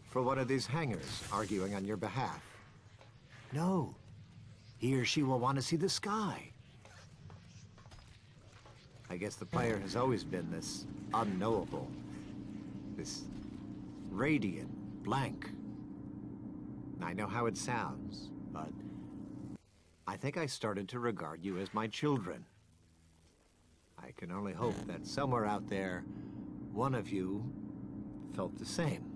for one of these hangers arguing on your behalf. No, he or she will want to see the sky. I guess the player has always been this unknowable, this radiant blank. I know how it sounds, but I think I started to regard you as my children. I can only hope that somewhere out there, one of you felt the same.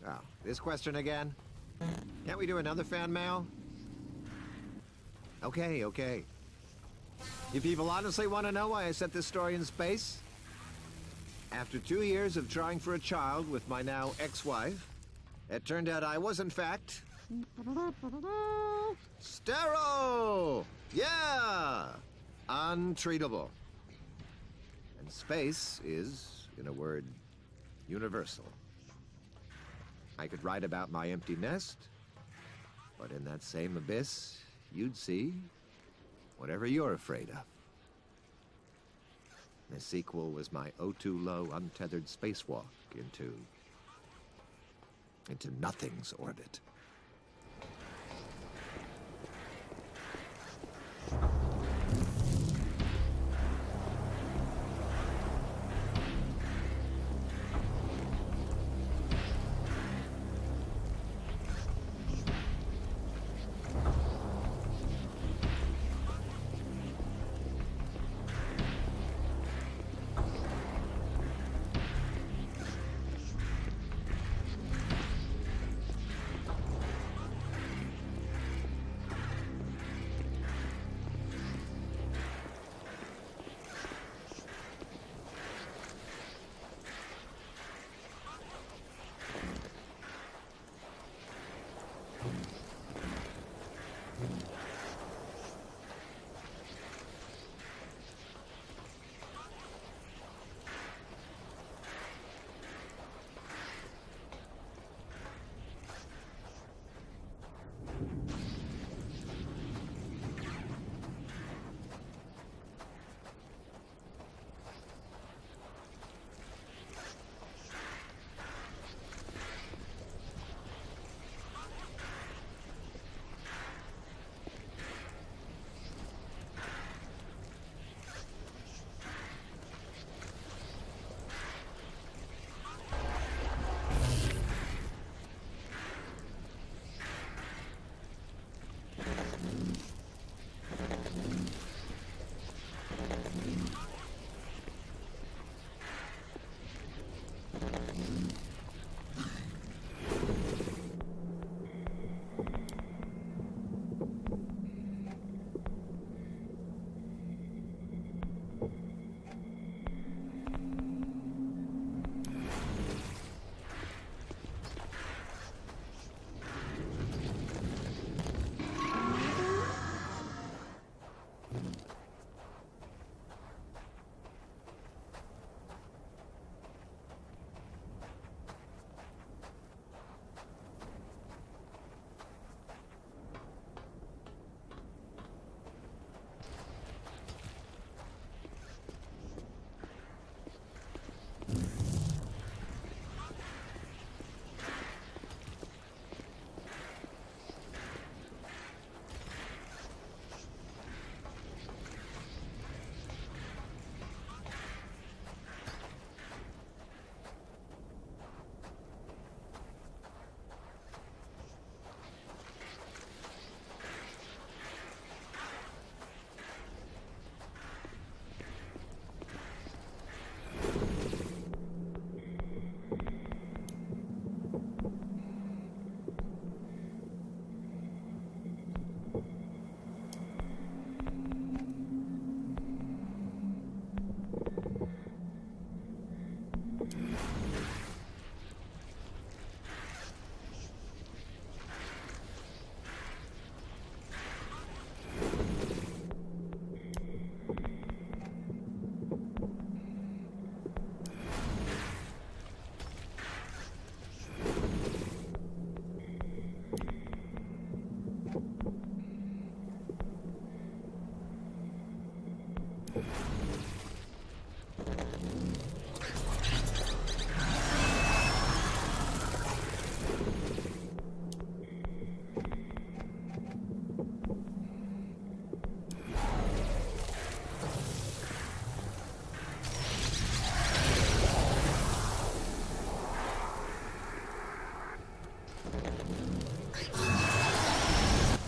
Oh, this question again? Can't we do another fan mail? Okay, okay. You people honestly want to know why I set this story in space? After 2 years of trying for a child with my now ex-wife, it turned out I was, in fact, sterile! Yeah! Untreatable. And space is, in a word, universal. I could write about my empty nest, but in that same abyss, you'd see whatever you're afraid of. The sequel was my O2 low untethered spacewalk into nothing's orbit.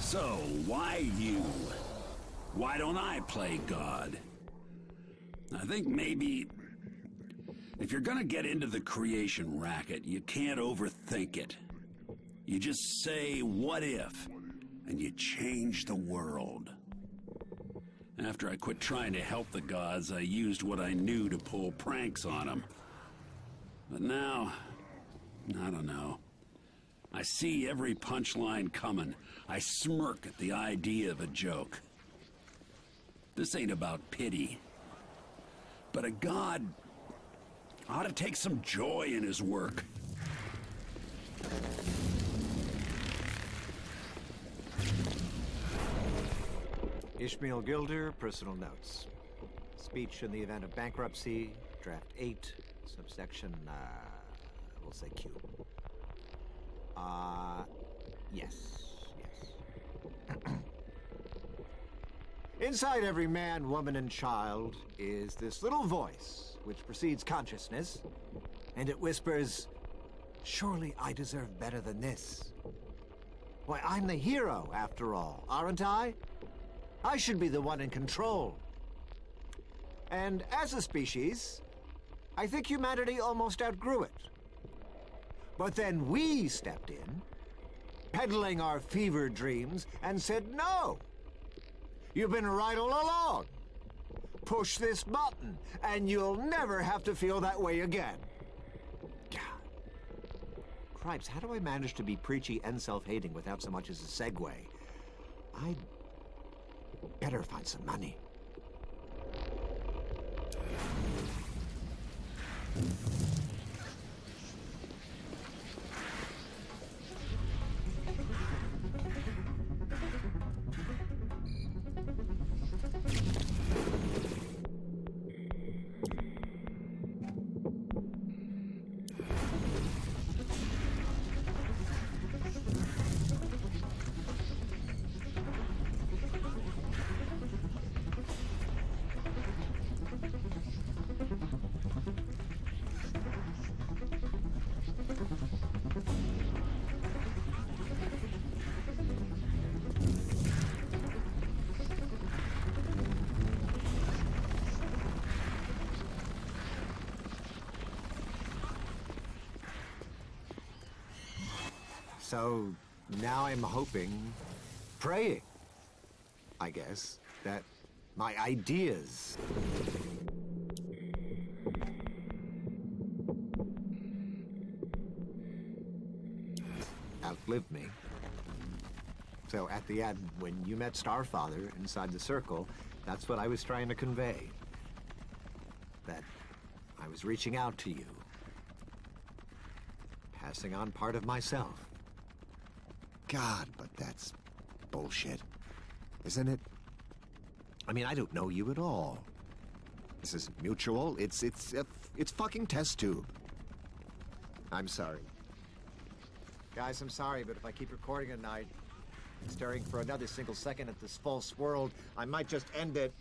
So, why you? Why don't I play God? I think maybe if you're gonna get into the creation racket, you can't overthink it. You just say, what if? And you change the world. After I quit trying to help the gods, I used what I knew to pull pranks on them. But now, I don't know. I see every punchline coming. I smirk at the idea of a joke. This ain't about pity. But a god ought to take some joy in his work. Ishmael Gilder, personal notes. Speech in the event of bankruptcy, draft 8, subsection, we'll say Q. Yes. Inside every man, woman, and child is this little voice which precedes consciousness, and it whispers, surely I deserve better than this. Why, I'm the hero, after all, aren't I? I should be the one in control. And as a species, I think humanity almost outgrew it. But then we stepped in, peddling our fever dreams, and said, no! You've been right all along. Push this button, and you'll never have to feel that way again. God. Cripes, how do I manage to be preachy and self-hating without so much as a segue? I'd better find some money. So now I'm hoping, praying, I guess, that my ideas outlive me. So at the end, when you met Starfather inside the circle, that's what I was trying to convey. That I was reaching out to you, passing on part of myself. God, but that's bullshit, isn't it? I mean, I don't know you at all. This isn't mutual. It's fucking test tube. I'm sorry. Guys, I'm sorry, but if I keep recording at night, staring for another single second at this false world, I might just end it.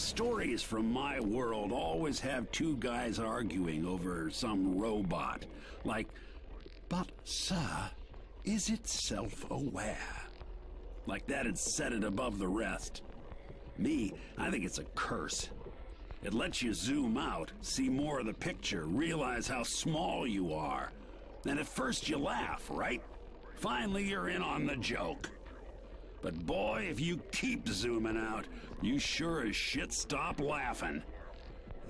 The stories from my world always have two guys arguing over some robot. Like, but sir, is it self-aware? Like that'd set it above the rest. Me, I think it's a curse. It lets you zoom out, see more of the picture, realize how small you are. And at first you laugh, right? Finally you're in on the joke. But boy, if you keep zooming out, you sure as shit stop laughing.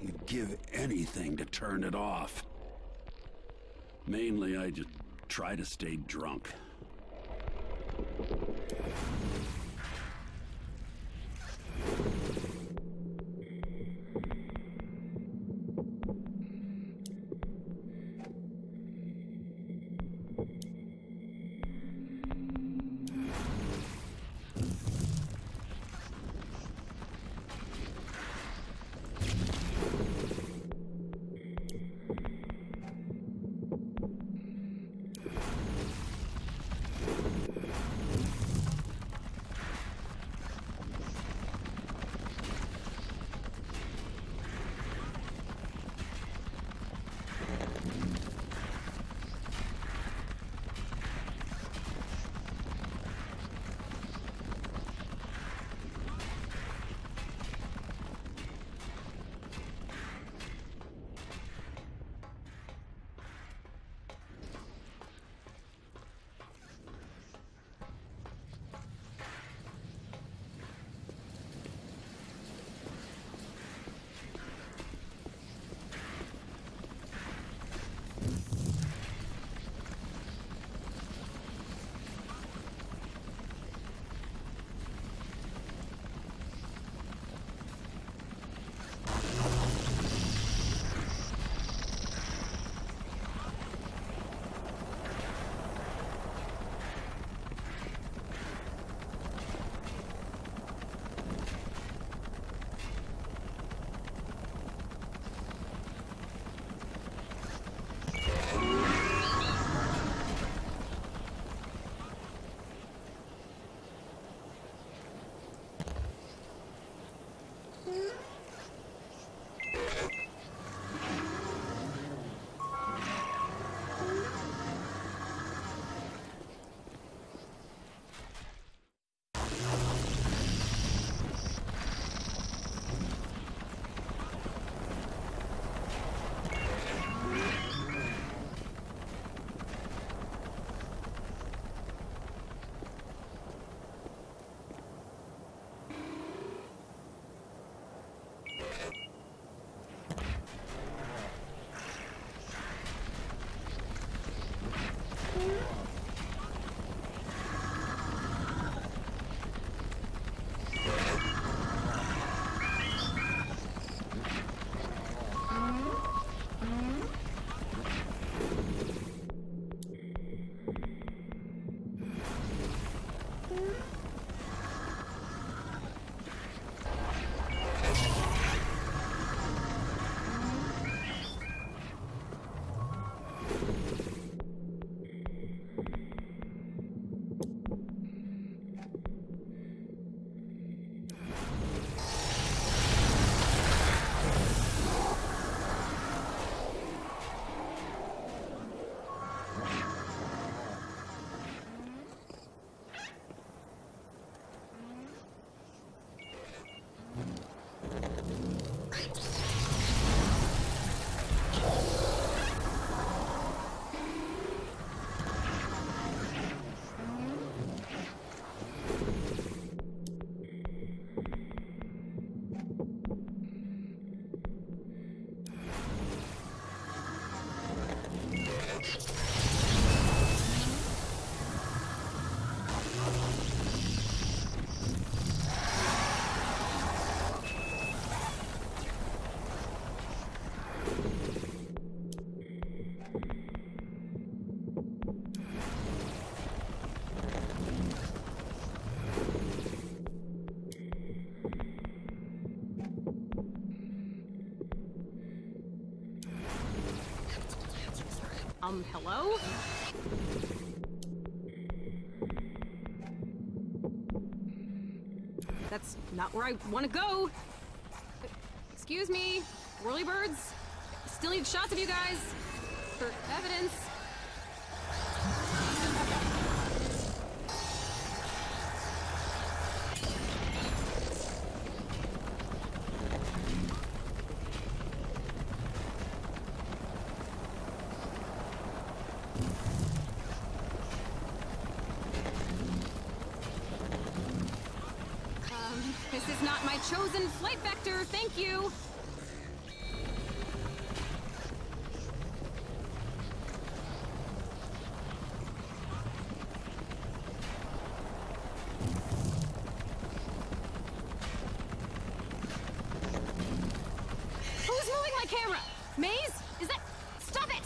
You'd give anything to turn it off. Mainly, I just try to stay drunk. Hello? That's not where I want to go. Excuse me, whirlybirds. Still need shots of you guys for evidence. This is not my chosen flight vector, thank you! Who's moving my camera? Maze? Is that... Stop it!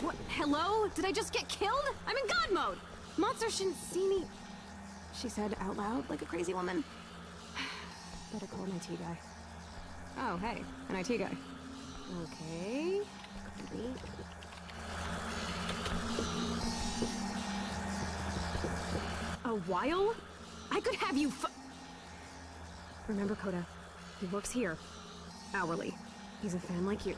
What? Hello? Did I just get killed? I'm in God mode! Monsters shouldn't see me, she said out loud like a crazy woman. Better call an IT guy. Oh, hey, an IT guy. Okay. A while? I could have you Remember Coda. He works here. Hourly. He's a fan like you.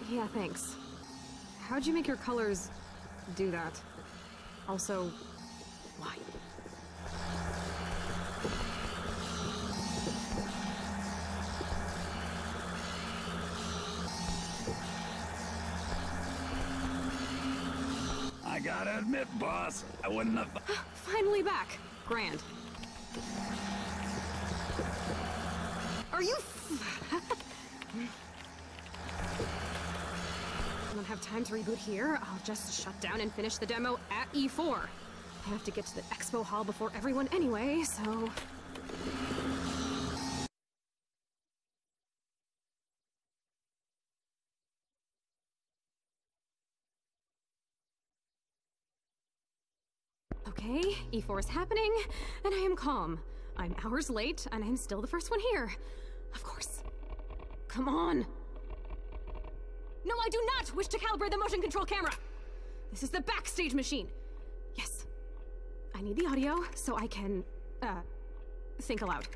Yeah, thanks. How'd you make your colors do that? Also, why? I gotta admit, boss, I wouldn't have... Finally back. Grand. Are you... I don't have time to reboot here. I'll just shut down and finish the demo at E4. I have to get to the expo hall before everyone anyway, so... Okay, E4 is happening, and I am calm. I'm hours late, and I'm still the first one here. Of course. Come on. No, I do not wish to calibrate the motion control camera! This is the backstage machine. Yes. I need the audio so I can, think aloud.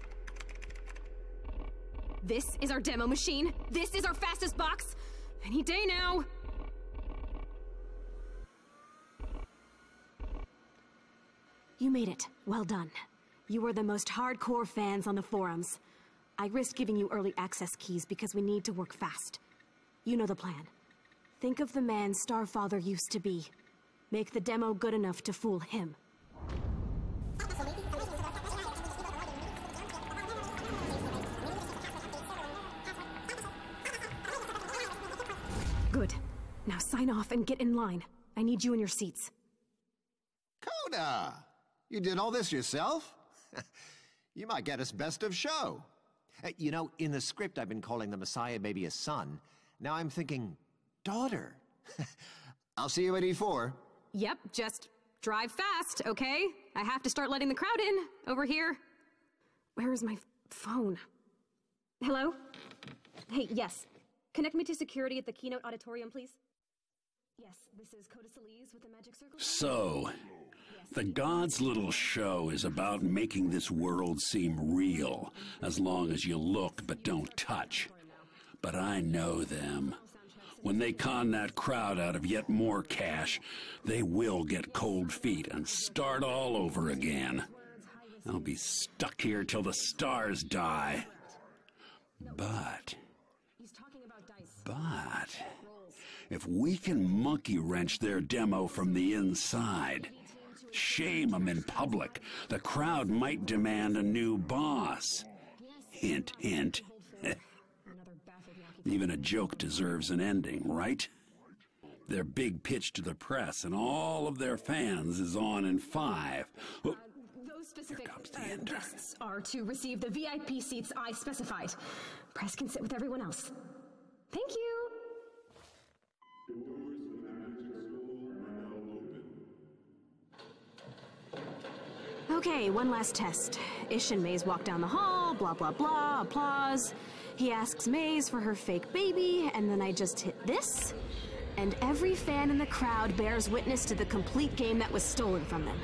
This is our demo machine. This is our fastest box. Any day now. You made it. Well done. You are the most hardcore fans on the forums. I risked giving you early access keys because we need to work fast. You know the plan. Think of the man Starfather used to be. Make the demo good enough to fool him. Good. Now sign off and get in line. I need you in your seats. Coda! You did all this yourself? You might get us best of show. You know, in the script I've been calling the Messiah baby a son. Now I'm thinking, daughter. I'll see you at E4. Yep, just drive fast, okay? I have to start letting the crowd in, over here. Where is my phone? Hello? Hey, yes. Connect me to security at the Keynote Auditorium, please. Yes, this is Coda Solis with the Magic Circle. So, the God's little show is about making this world seem real, as long as you look but don't touch. But I know them. When they con that crowd out of yet more cash, they will get cold feet and start all over again. I'll be stuck here till the stars die. But, if we can monkey wrench their demo from the inside, shame them in public, the crowd might demand a new boss. Hint, hint. Even a joke deserves an ending, right? Their big pitch to the press and all of their fans is on in 5. Oh, those specific guests are to receive the VIP seats I specified. Press can sit with everyone else. Thank you. Okay, one last test. Ish and Maze walk down the hall, blah blah blah, applause. He asks Maze for her fake baby, and then I just hit this, and every fan in the crowd bears witness to the complete game that was stolen from them.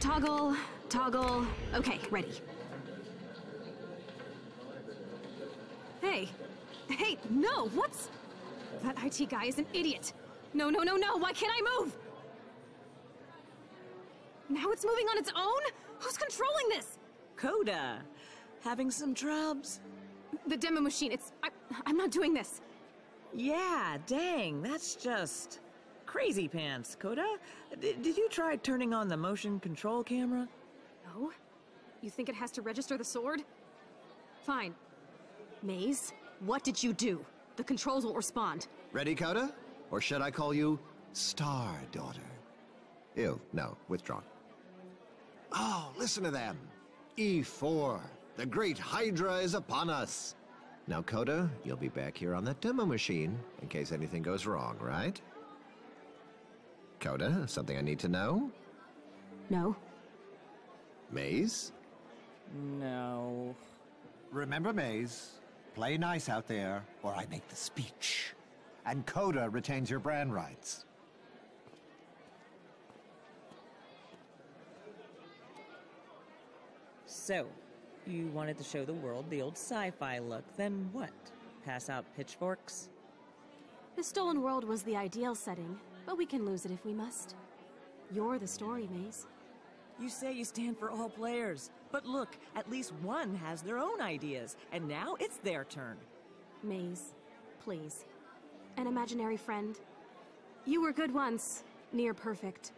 Toggle, toggle. Okay, ready. Hey. Hey, no, what's... That IT guy is an idiot. No, no, no, no, why can't I move? Now it's moving on its own? Who's controlling this? Coda, having some trubs? The demo machine, I'm not doing this. Yeah, dang, that's just... crazy pants, Coda. Did you try turning on the motion control camera? No? You think it has to register the sword? Fine. Maze, what did you do? The controls won't respond. Ready, Coda? Or should I call you Star Daughter? Ew, no, withdrawn. Oh, listen to them. E4. The great Hydra is upon us. Now, Coda, you'll be back here on that demo machine in case anything goes wrong, right? Coda, something I need to know? No. Maze? No. Remember, Maze, play nice out there, or I make the speech. And Coda retains your brand rights. So, you wanted to show the world the old sci-fi look, then what? Pass out pitchforks? The stolen world was the ideal setting, but we can lose it if we must. You're the story, Maze. You say you stand for all players, but look, at least one has their own ideas, and now it's their turn. Maze, please. An imaginary friend. You were good once, near perfect.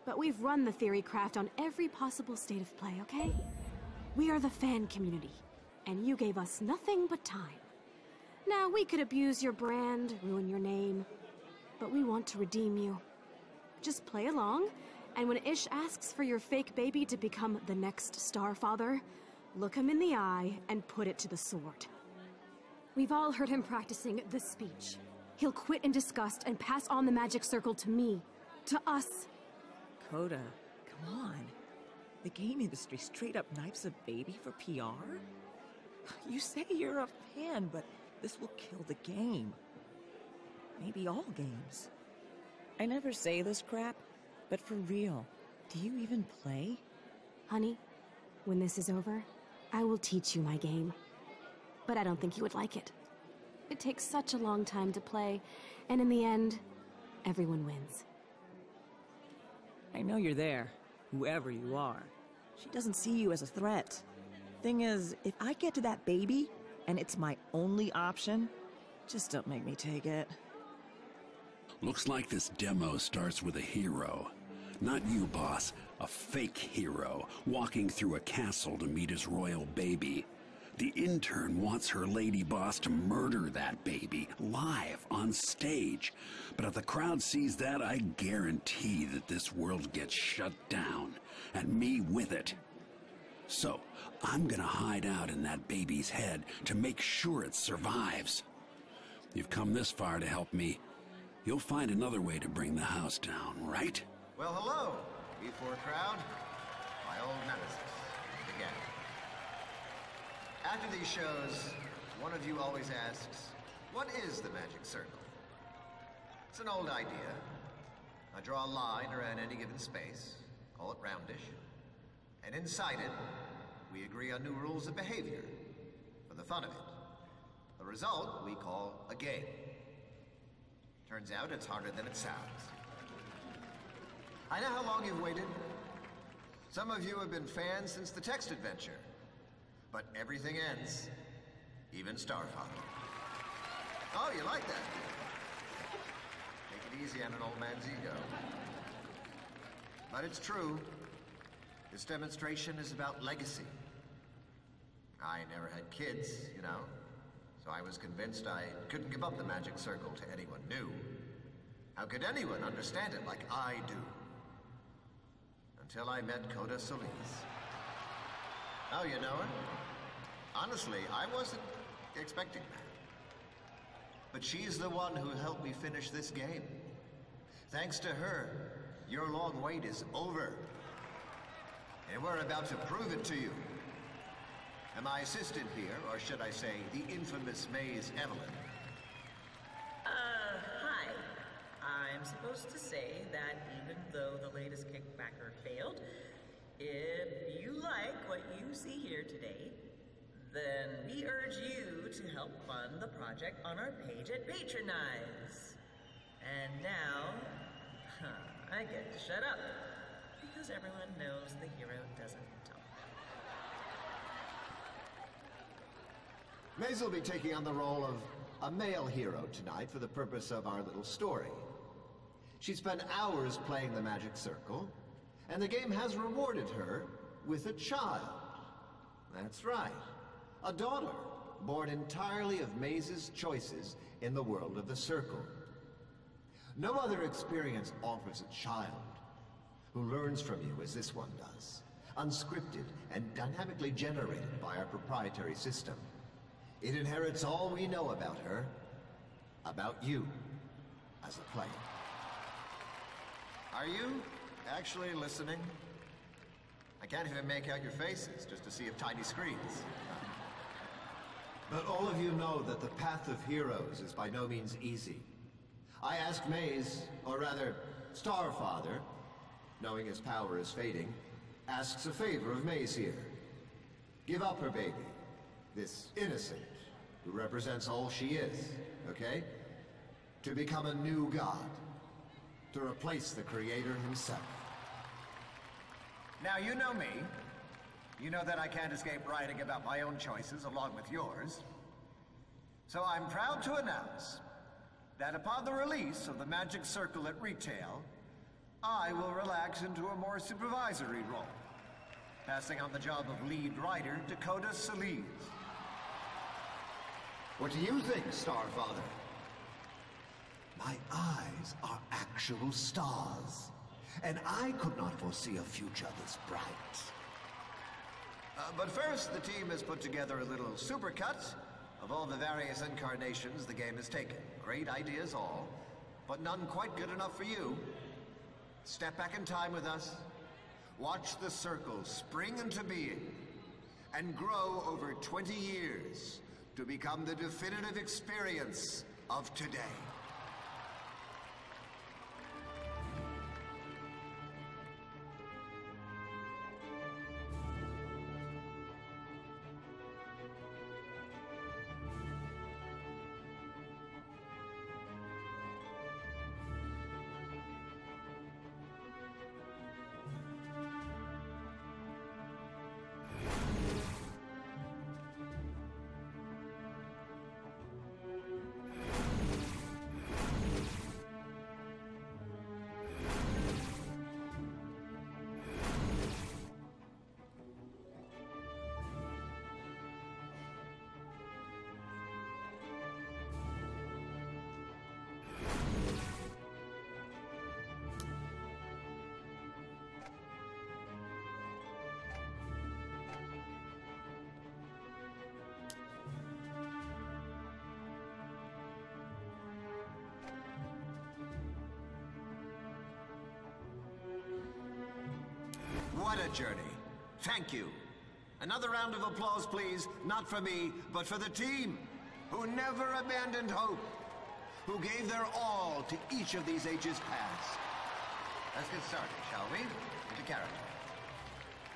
But we've run the theory craft on every possible state of play, okay? We are the fan community, and you gave us nothing but time. Now, we could abuse your brand, ruin your name, but we want to redeem you. Just play along, and when Ish asks for your fake baby to become the next Starfather, look him in the eye and put it to the sword. We've all heard him practicing the speech. He'll quit in disgust and pass on the magic circle to me. To us. Coda, come on. The game industry straight up knifes a baby for PR? You say you're a fan, but this will kill the game. Maybe all games. I never say this crap, but for real, do you even play? Honey, when this is over, I will teach you my game. But I don't think you would like it. It takes such a long time to play, and in the end, everyone wins. I know you're there, whoever you are. She doesn't see you as a threat. Thing is, if I get to that baby, and it's my only option, just don't make me take it. Looks like this demo starts with a hero. Not you, boss. A fake hero, walking through a castle to meet his royal baby. The intern wants her lady boss to murder that baby, live, on stage. But if the crowd sees that, I guarantee that this world gets shut down, and me with it. So, I'm gonna hide out in that baby's head to make sure it survives. You've come this far to help me. You'll find another way to bring the house down, right? Well, hello, E4 crowd. My old nemesis, again. After these shows, one of you always asks, what is the magic circle? It's an old idea. I draw a line around any given space, call it roundish, and inside it, we agree on new rules of behavior, for the fun of it. The result we call a game. Turns out it's harder than it sounds. I know how long you've waited. Some of you have been fans since the text adventure. But everything ends, even Starfather. Oh, you like that? Take it easy on an old man's ego. But it's true. This demonstration is about legacy. I never had kids, you know, so I was convinced I couldn't give up the magic circle to anyone new. How could anyone understand it like I do? Until I met Coda Solis. Oh, you know her? Honestly, I wasn't expecting that. But she's the one who helped me finish this game. Thanks to her, your long wait is over. And we're about to prove it to you. And my assistant here, or should I say, the infamous Maze Evelyn. Hi. I'm supposed to say that even though the latest kickbacker failed, if you like what you see here today, then we urge you to help fund the project on our page at Patronize. And now, I get to shut up, because everyone knows the hero doesn't talk. Maze will be taking on the role of a male hero tonight for the purpose of our little story. She spent hours playing the Magic Circle, and the game has rewarded her with a child. That's right, a daughter, born entirely of Maze's choices in the world of the Circle. No other experience offers a child who learns from you as this one does, unscripted and dynamically generated by our proprietary system. It inherits all we know about her, about you, as a player. Are you actually listening? I can't even make out your faces, just to see if tiny screens. But all of you know that the path of heroes is by no means easy. I ask Maze, or rather, Starfather, knowing his power is fading, asks a favor of Maze here. Give up her baby, this innocent, who represents all she is, okay? To become a new god. To replace the Creator himself. Now, you know me. You know that I can't escape writing about my own choices along with yours. So I'm proud to announce that upon the release of the Magic Circle at retail, I will relax into a more supervisory role, passing on the job of lead writer to Dakota Salise. What do you think, Starfather? My eyes are actual stars, and I could not foresee a future this bright. But first, the team has put together a little supercut of all the various incarnations the game has taken. Great ideas all, but none quite good enough for you. Step back in time with us, watch the Circle spring into being, and grow over 20 years to become the definitive experience of today. What a journey. Thank you. Another round of applause, please. Not for me, but for the team, who never abandoned hope, who gave their all to each of these ages past. Let's get started, shall we? Into character.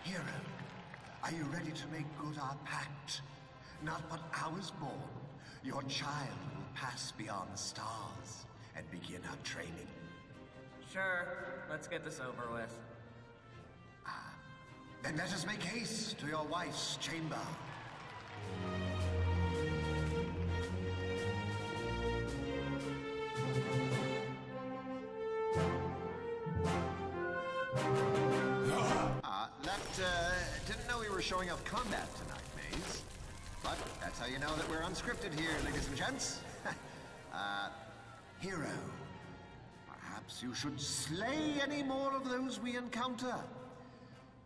Hero, are you ready to make good our pact? Not but hours born, your child will pass beyond the stars and begin her training. Sure, let's get this over with. Then let us make haste to your wife's chamber. Didn't know we were showing off combat tonight, Maze. But that's how you know that we're unscripted here, ladies and gents. Hero, perhaps you should slay any more of those we encounter.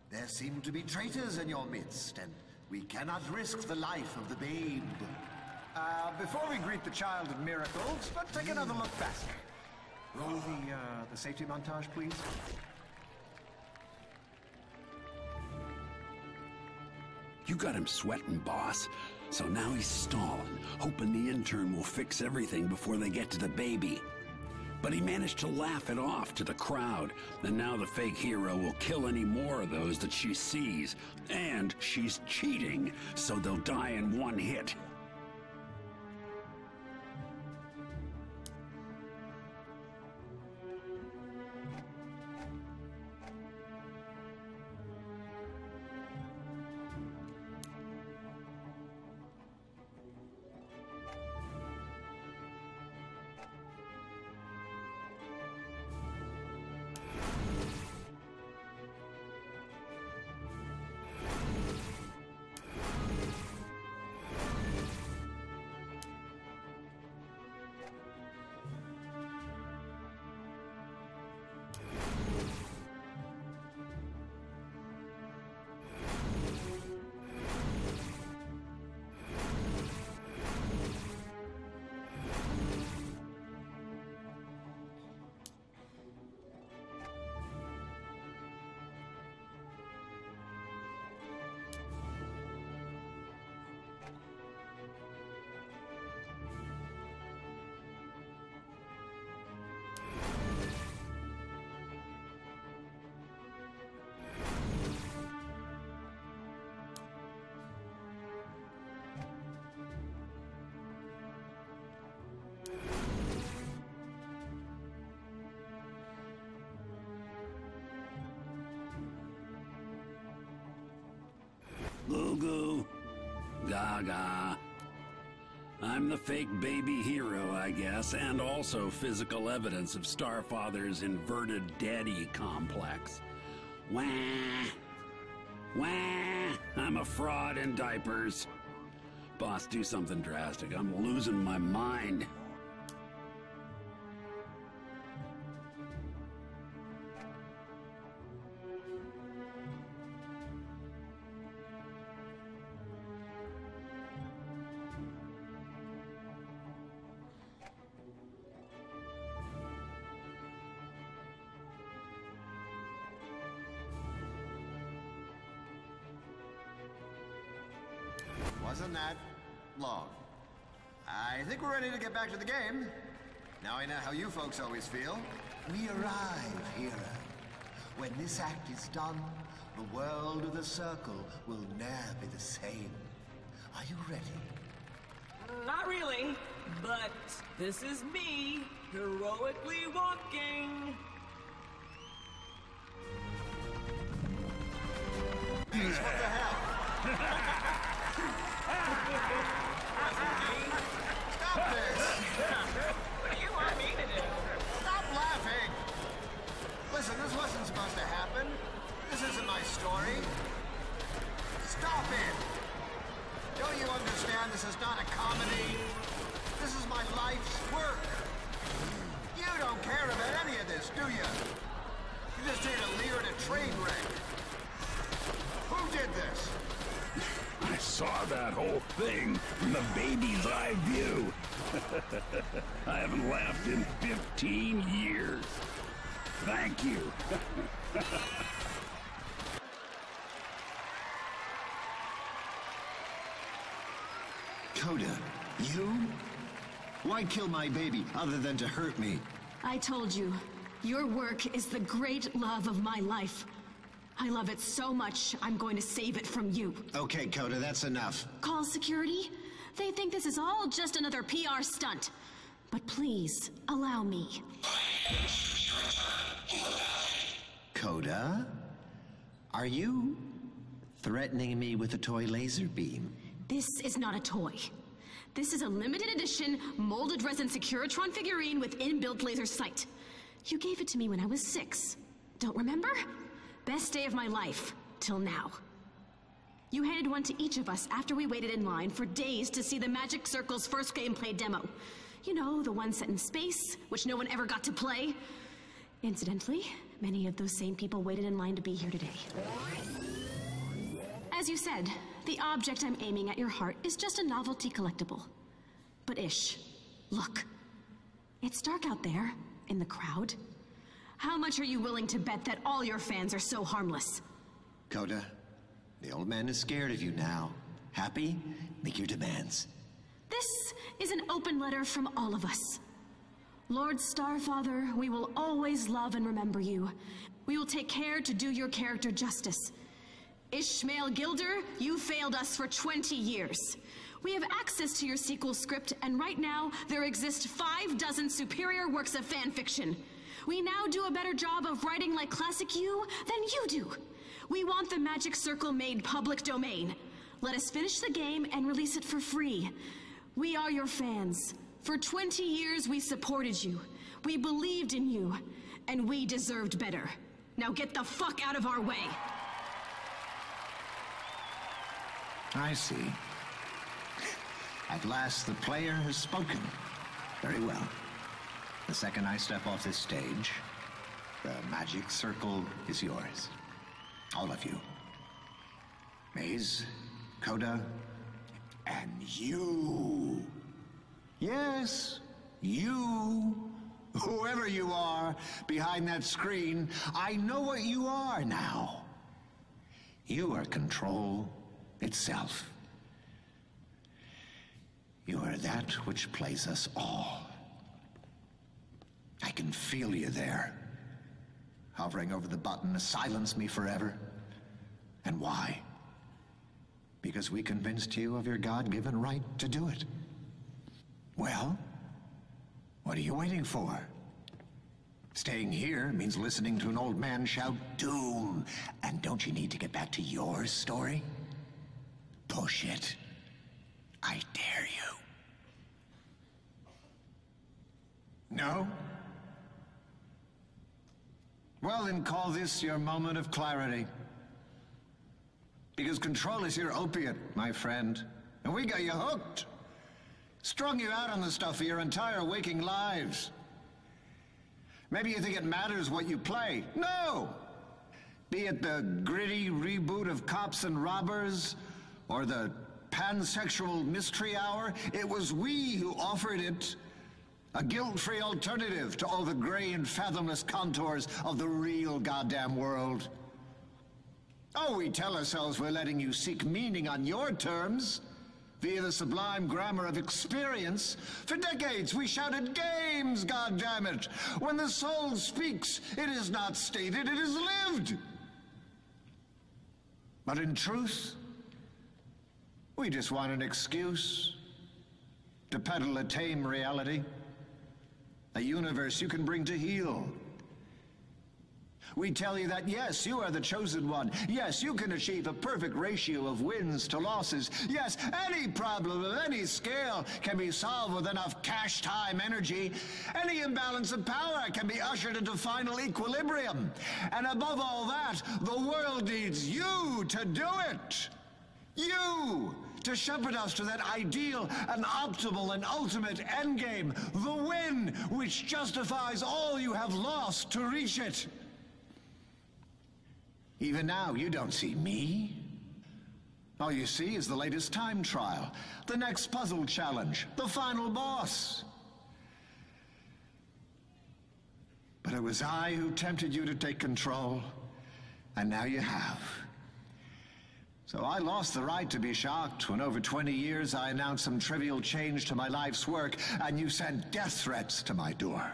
There seem to be traitors in your midst, and we cannot risk the life of the babe. Before we greet the child of miracles, let's take another look back. Roll the safety montage, please. You got him sweating, boss. So now he's stalling, hoping the intern will fix everything before they get to the baby. But he managed to laugh it off to the crowd, and now the fake hero will kill any more of those that she sees. And she's cheating, so they'll die in one hit. Goo goo. Gaga. I'm the fake baby hero, I guess, and also physical evidence of Starfather's inverted daddy complex. Wah. Wah. I'm a fraud in diapers. Boss, do something drastic. I'm losing my mind. Wasn't that long? I think we're ready to get back to the game. Now I know how you folks always feel. We arrive, hero. When this act is done, the world of the circle will ne'er be the same. Are you ready? Not really, but this is me, heroically walking. Geez, what the hell? Stop this! What do you want me to do? Stop laughing! Listen, this wasn't supposed to happen. This isn't my story. Stop it! Don't you understand this is not a comedy? This is my life's work. You don't care about any of this, do you? You just here to leer at a train wreck. Who did this? I saw that whole thing from the baby's eye view. I haven't laughed in 15 years. Thank you. Coda, you? Why kill my baby other than to hurt me? I told you, your work is the great love of my life. I love it so much, I'm going to save it from you. Okay, Coda, that's enough. Call security? They think this is all just another PR stunt. But please, allow me. Coda? Are you threatening me with a toy laser beam? This is not a toy. This is a limited edition, molded resin Securitron figurine with inbuilt laser sight. You gave it to me when I was 6. Don't remember? Best day of my life, till now. You handed one to each of us after we waited in line for days to see the Magic Circle's first gameplay demo. You know, the one set in space, which no one ever got to play. Incidentally, many of those same people waited in line to be here today. As you said, the object I'm aiming at your heart is just a novelty collectible. But Ish, look. It's dark out there, in the crowd. How much are you willing to bet that all your fans are so harmless? Coda, The old man is scared of you now. Happy? Make your demands. This is an open letter from all of us. Lord Starfather, we will always love and remember you. We will take care to do your character justice. Ishmael Gilder, you failed us for 20 years. We have access to your sequel script, and right now, there exist 6 superior works of fan fiction. We now do a better job of writing like classic you than you do. We want the Magic Circle made public domain. Let us finish the game and release it for free. We are your fans. For 20 years, we supported you. We believed in you, and we deserved better. Now get the fuck out of our way. I see. At last, the player has spoken. Very well. The second I step off this stage, the Magic Circle is yours. All of you. Maze, Coda, and you. Yes, you. Whoever you are behind that screen, I know what you are now. You are control itself. You are that which plays us all. I can feel you there, hovering over the button to silence me forever. And why? Because we convinced you of your God-given right to do it. Well, what are you waiting for? Staying here means listening to an old man shout doom. And don't you need to get back to your story? Push it. I dare you. No? Well, then call this your moment of clarity. Because control is your opiate, my friend. And we got you hooked. Strung you out on the stuff for your entire waking lives. Maybe you think it matters what you play. No! Be it the gritty reboot of Cops and Robbers, or the pansexual mystery hour, it was we who offered it a guilt-free alternative to all the gray and fathomless contours of the real goddamn world. Oh, we tell ourselves we're letting you seek meaning on your terms, via the sublime grammar of experience. For decades we shouted games, goddammit! When the soul speaks, it is not stated, it is lived! But in truth, we just want an excuse to peddle a tame reality, a universe you can bring to heal. We tell you that, yes, you are the chosen one. Yes, you can achieve a perfect ratio of wins to losses. Yes, any problem of any scale can be solved with enough cash, time, energy. Any imbalance of power can be ushered into final equilibrium. And above all that, the world needs you to do it. You! To shepherd us to that ideal and optimal and ultimate endgame, the win which justifies all you have lost to reach it. Even now, you don't see me. All you see is the latest time trial, the next puzzle challenge, the final boss. But it was I who tempted you to take control, and now you have. So I lost the right to be shocked when over 20 years I announced some trivial change to my life's work, and you sent death threats to my door.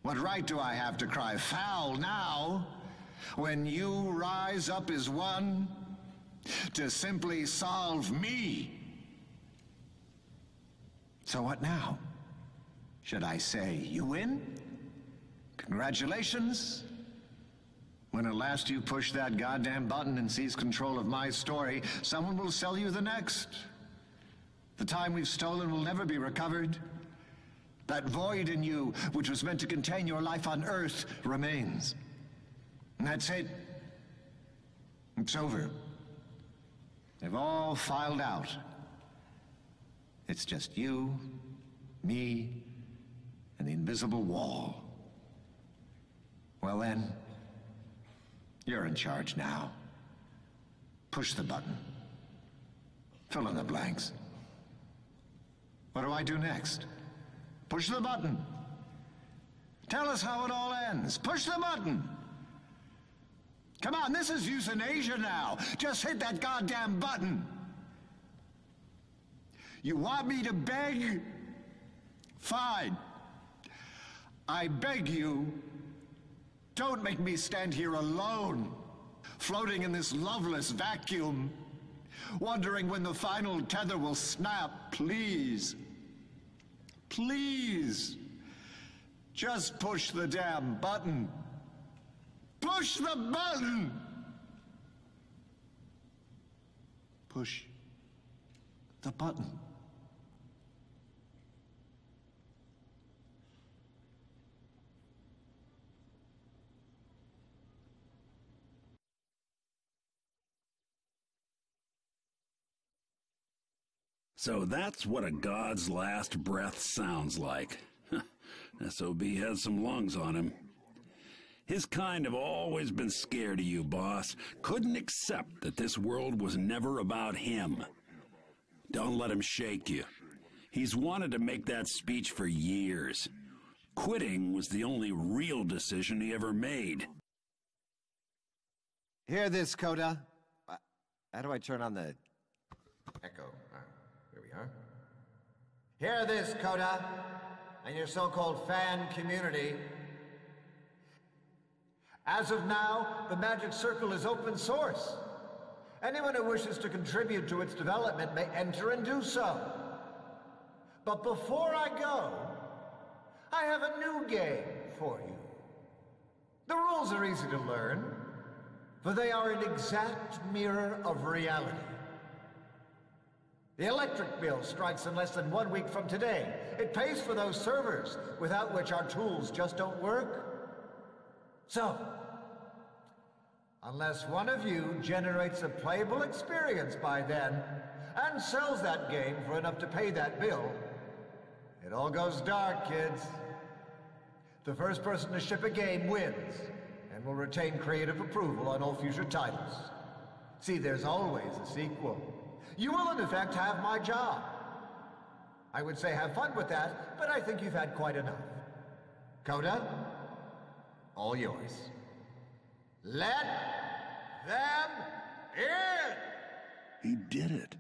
What right do I have to cry foul now, when you rise up as one to simply solve me? So what now? Should I say, you win? Congratulations? When at last you push that goddamn button and seize control of my story, someone will sell you the next. The time we've stolen will never be recovered. That void in you, which was meant to contain your life on Earth, remains. And that's it. It's over. They've all filed out. It's just you, me, and the invisible wall. Well then, you're in charge now. Push the button. Fill in the blanks. What do I do next? Push the button. Tell us how it all ends. Push the button. Come on, this is euthanasia now. Just hit that goddamn button. You want me to beg? Fine. I beg you, don't make me stand here alone, floating in this loveless vacuum, wondering when the final tether will snap. Please. Please. Just push the damn button. Push the button! Push the button. So that's what a god's last breath sounds like. SOB has some lungs on him. His kind have always been scared of you, boss. Couldn't accept that this world was never about him. Don't let him shake you. He's wanted to make that speech for years. Quitting was the only real decision he ever made. Hear this, Coda. How do I turn on the echo? Here we are. Hear this, Coda, and your so-called fan community. As of now, the Magic Circle is open source. Anyone who wishes to contribute to its development may enter and do so. But before I go, I have a new game for you. The rules are easy to learn, for they are an exact mirror of reality. The electric bill strikes in less than 1 week from today. It pays for those servers, without which our tools just don't work. So, unless one of you generates a playable experience by then, and sells that game for enough to pay that bill, it all goes dark, kids. The first person to ship a game wins, and will retain creative approval on all future titles. See, there's always a sequel. You will, in effect, have my job. I would say have fun with that, but I think you've had quite enough. Coda? All yours. Let them in! He did it.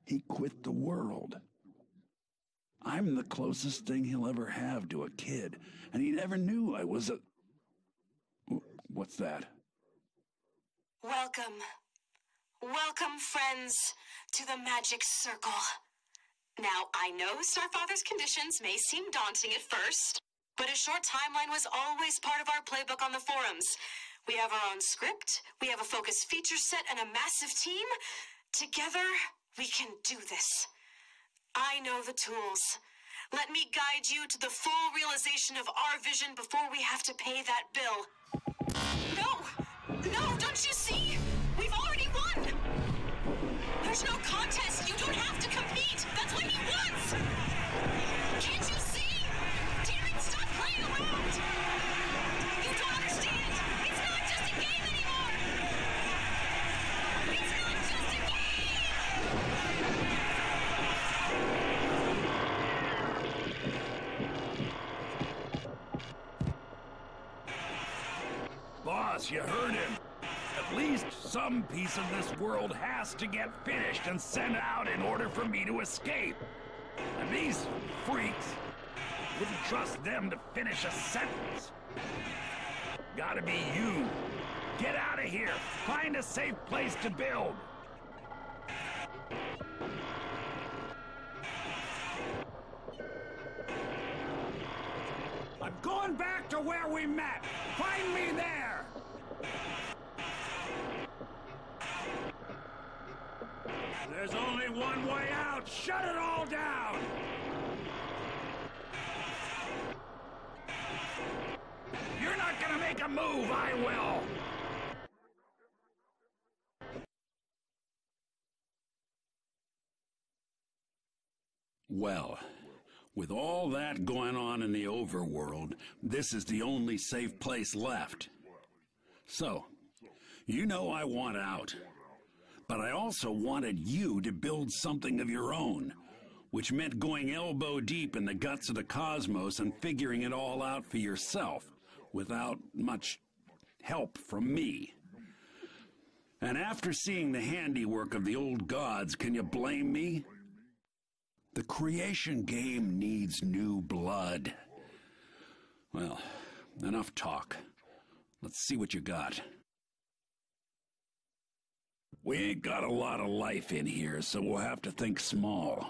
He quit the world. I'm the closest thing he'll ever have to a kid, and he never knew I was a... What's that? Welcome. Welcome, friends, to the Magic Circle. Now, I know Starfather's conditions may seem daunting at first, but a short timeline was always part of our playbook on the forums. We have our own script, we have a focused feature set, and a massive team. Together, we can do this. I know the tools. Let me guide you to the full realization of our vision before we have to pay that bill. No, don't you see? We've already won! There's no contest, you don't have to compete! That's what he wants! Can't you see? Damn it, stop playing around! You don't understand! It's not just a game anymore! It's not just a game! Boss, you heard him. At least some piece of this world has to get finished and sent out in order for me to escape. And these freaks wouldn't trust them to finish a sentence. Gotta be you. Get out of here. Find a safe place to build. I'm going back to where we met. Find me there. There's only one way out! Shut it all down! You're not gonna make a move, I will! Well, with all that going on in the overworld, this is the only safe place left. So, you know I want out. But I also wanted you to build something of your own, which meant going elbow deep in the guts of the cosmos and figuring it all out for yourself, without much help from me. And after seeing the handiwork of the old gods, can you blame me? The creation game needs new blood. Well, enough talk. Let's see what you got. We ain't got a lot of life in here, so we'll have to think small.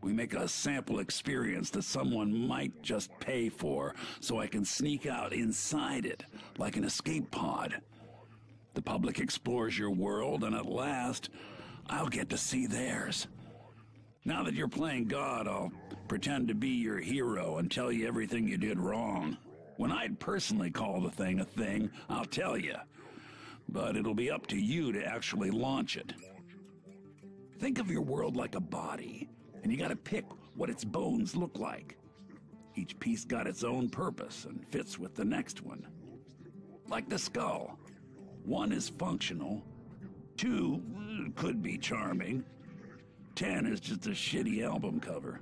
We make a sample experience that someone might just pay for, so I can sneak out inside it, like an escape pod. The public explores your world, and at last, I'll get to see theirs. Now that you're playing God, I'll pretend to be your hero and tell you everything you did wrong. When I'd personally call the thing a thing, I'll tell you. But it'll be up to you to actually launch it. Think of your world like a body, and you gotta pick what its bones look like. Each piece got its own purpose and fits with the next one. Like the skull. 1 is functional, 2 could be charming, 10 is just a shitty album cover.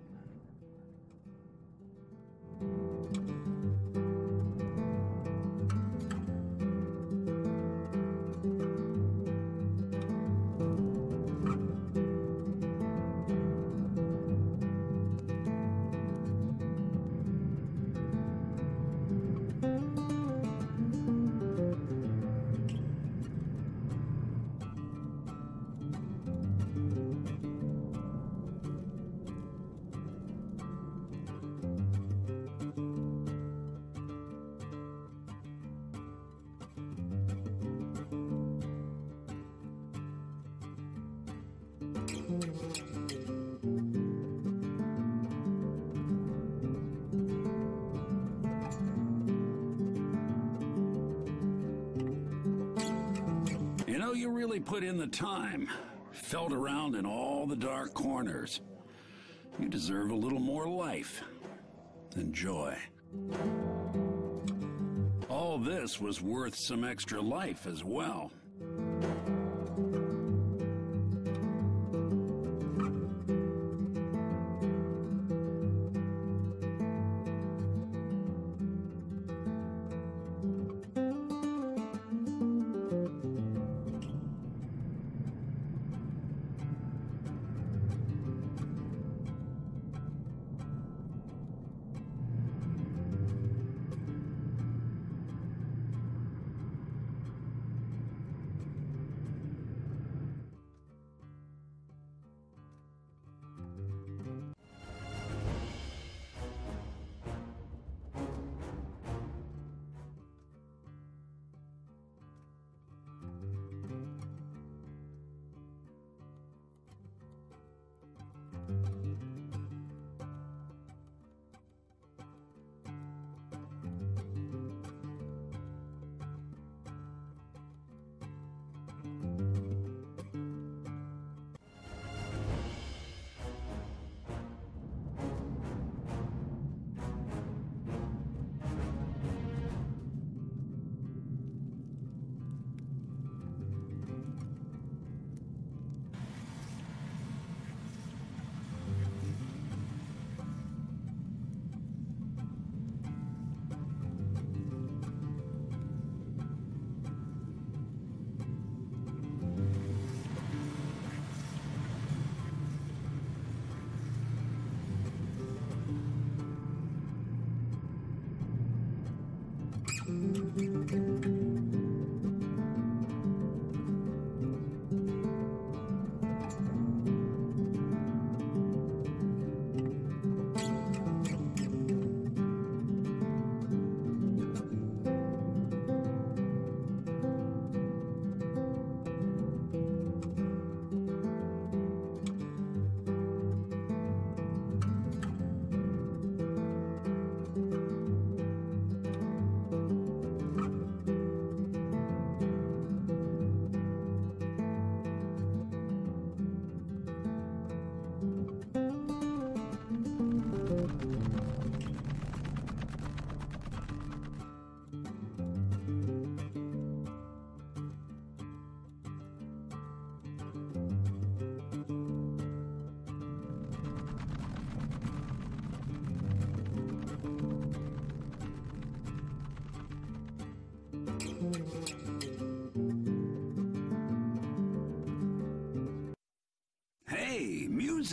You really put in the time, felt around in all the dark corners. You deserve a little more life and joy. All this was worth some extra life as well.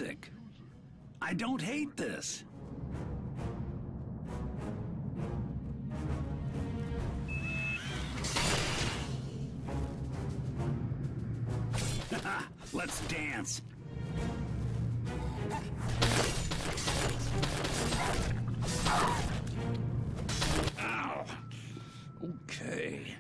music. I don't hate this. Let's dance. Ow. Okay.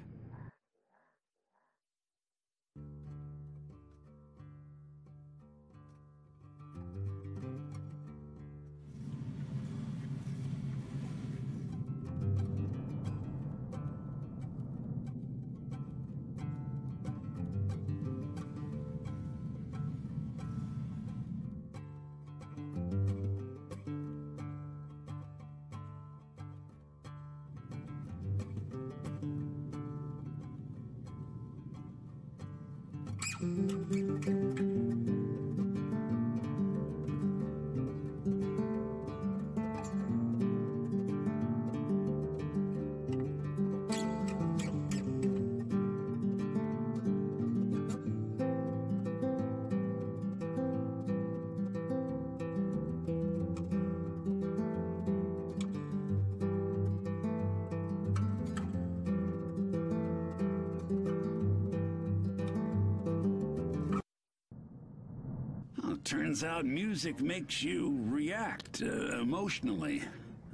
Turns out music makes you react emotionally.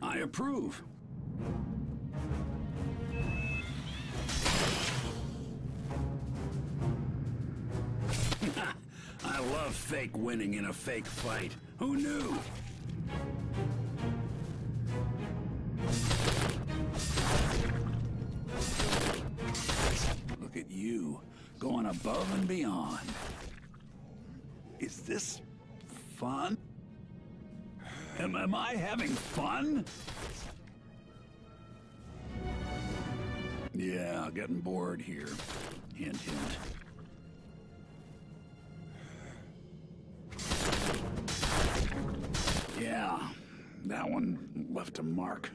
I approve. I love fake winning in a fake fight. Who knew? Look at you, going above and beyond. Is this fun? Am I having fun? Yeah, getting bored here. Hint, hint. Yeah, that one left a mark.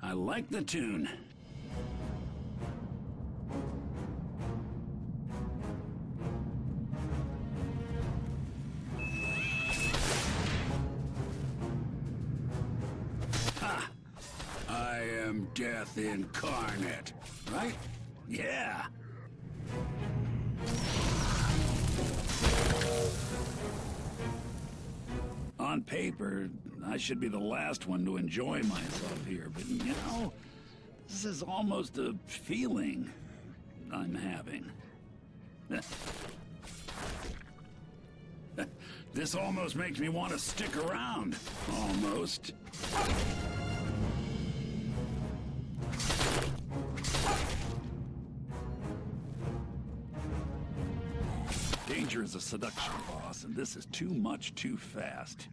I like the tune. Ha! I am death incarnate, right? Yeah. On paper, I should be the last one to enjoy myself here, but you know, this is almost a feeling I'm having. This almost makes me want to stick around. Almost. Danger is a seduction, boss, and this is too much too fast.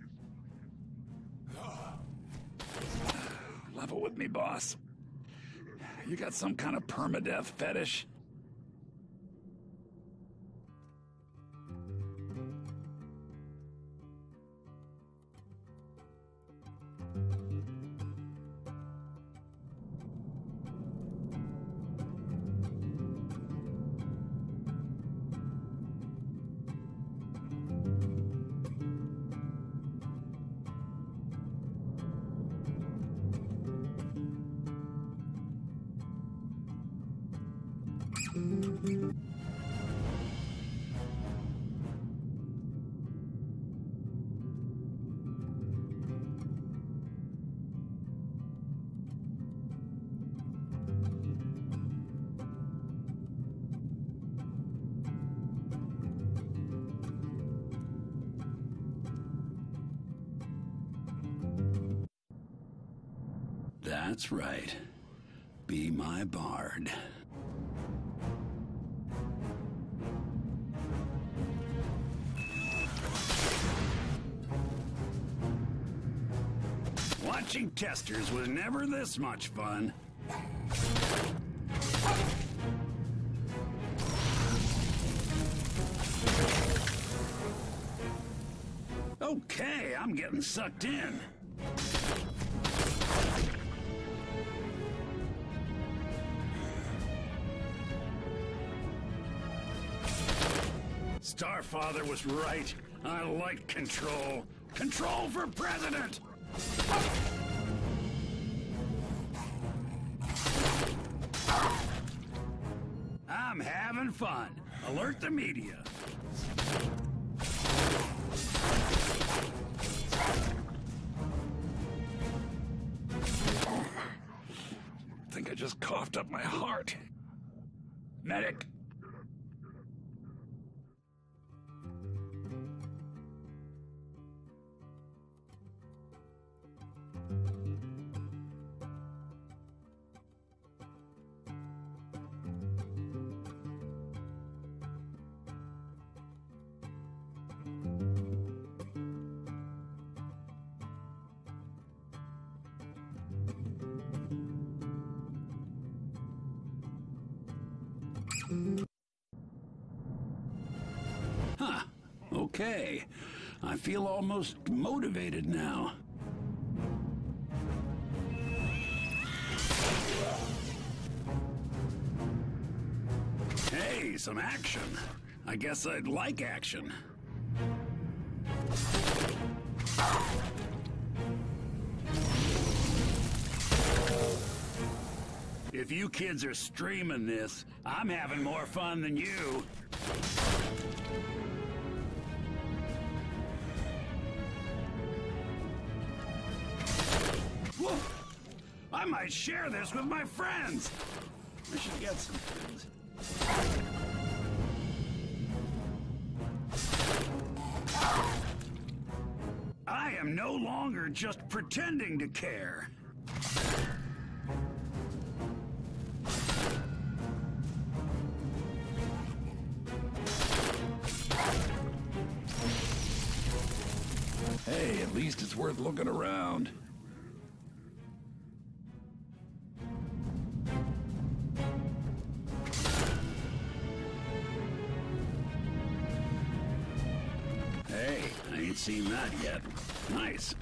Level with me, boss. You got some kind of permadeath fetish? That's right. Be my bard. Watching testers was never this much fun. Okay, I'm getting sucked in. Starfather was right. I like control. Control for president! I'm having fun. Alert the media. I think I just coughed up my heart. Medic! Huh. Okay. I feel almost motivated now. Hey, some action. I guess I'd like action. If you kids are streaming this, I'm having more fun than you. Whoa. I might share this with my friends. I should get some friends. I am no longer just pretending to care. Hey, at least it's worth looking around. Hey, I ain't seen that yet. Nice.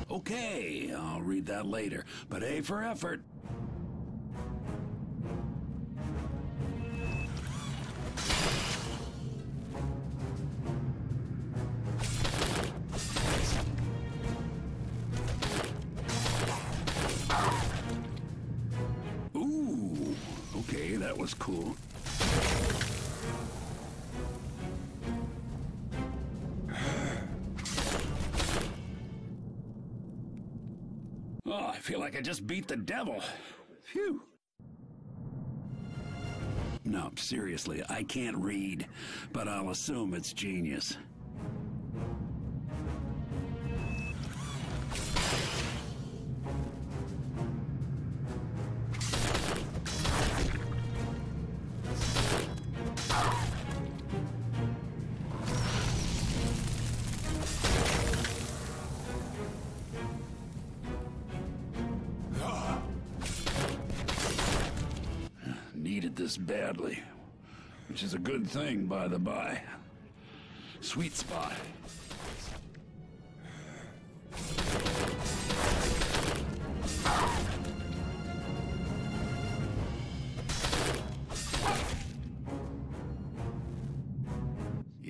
Okay, I'll read that later, but A for effort. Ooh, okay, that was cool. Oh, I feel like I just beat the devil. Phew. No, seriously, I can't read, but I'll assume it's genius. Needed this badly, which is a good thing, by the by. Sweet spot.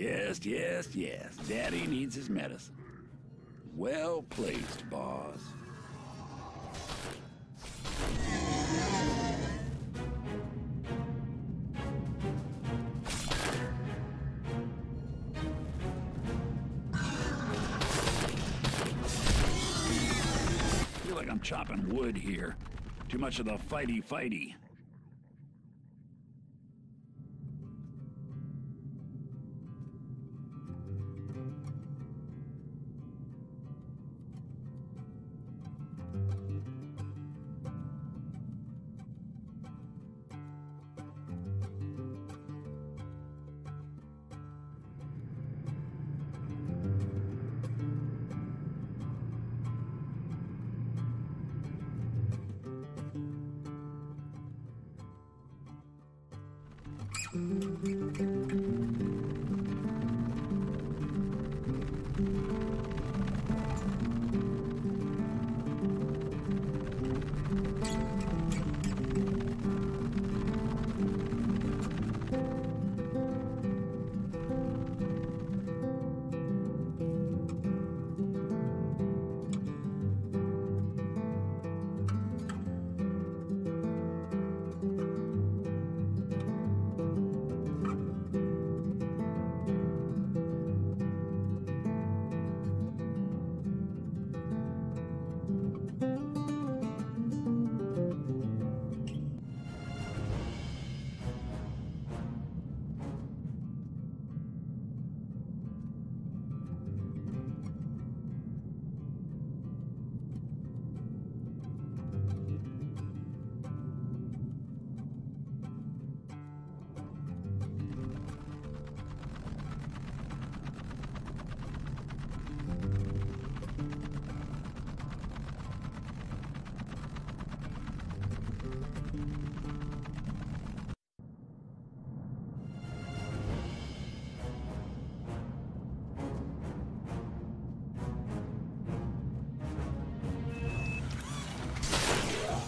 Yes, yes, yes. Daddy needs his medicine. Well placed, boss. I feel like I'm chopping wood here. Too much of the fighty-fighty.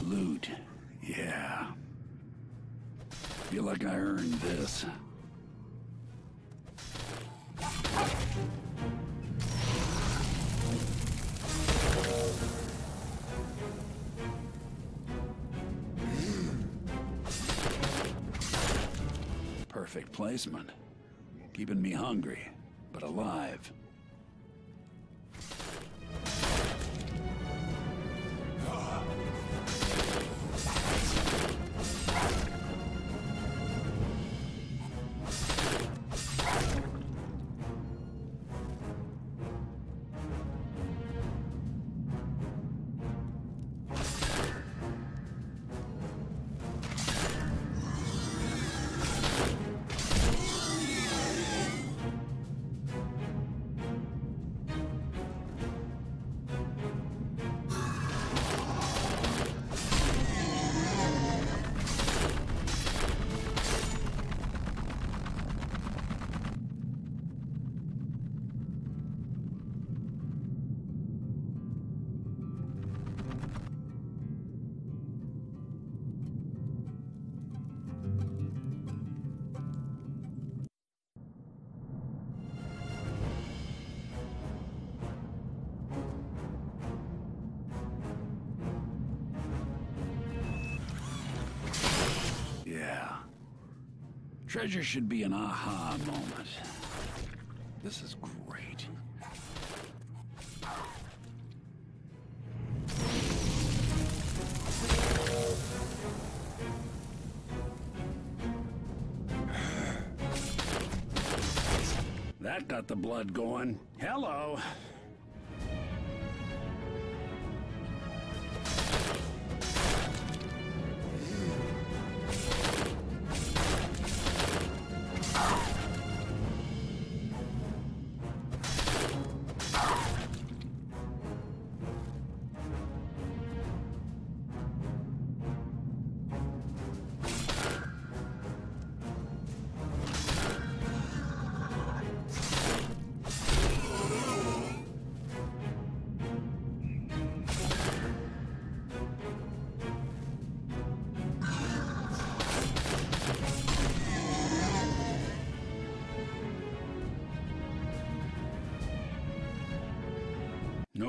Loot. Yeah. Feel like I earned this. Perfect placement. Keeping me hungry, but alive. Treasure should be an aha moment. This is great. That got the blood going. Hello.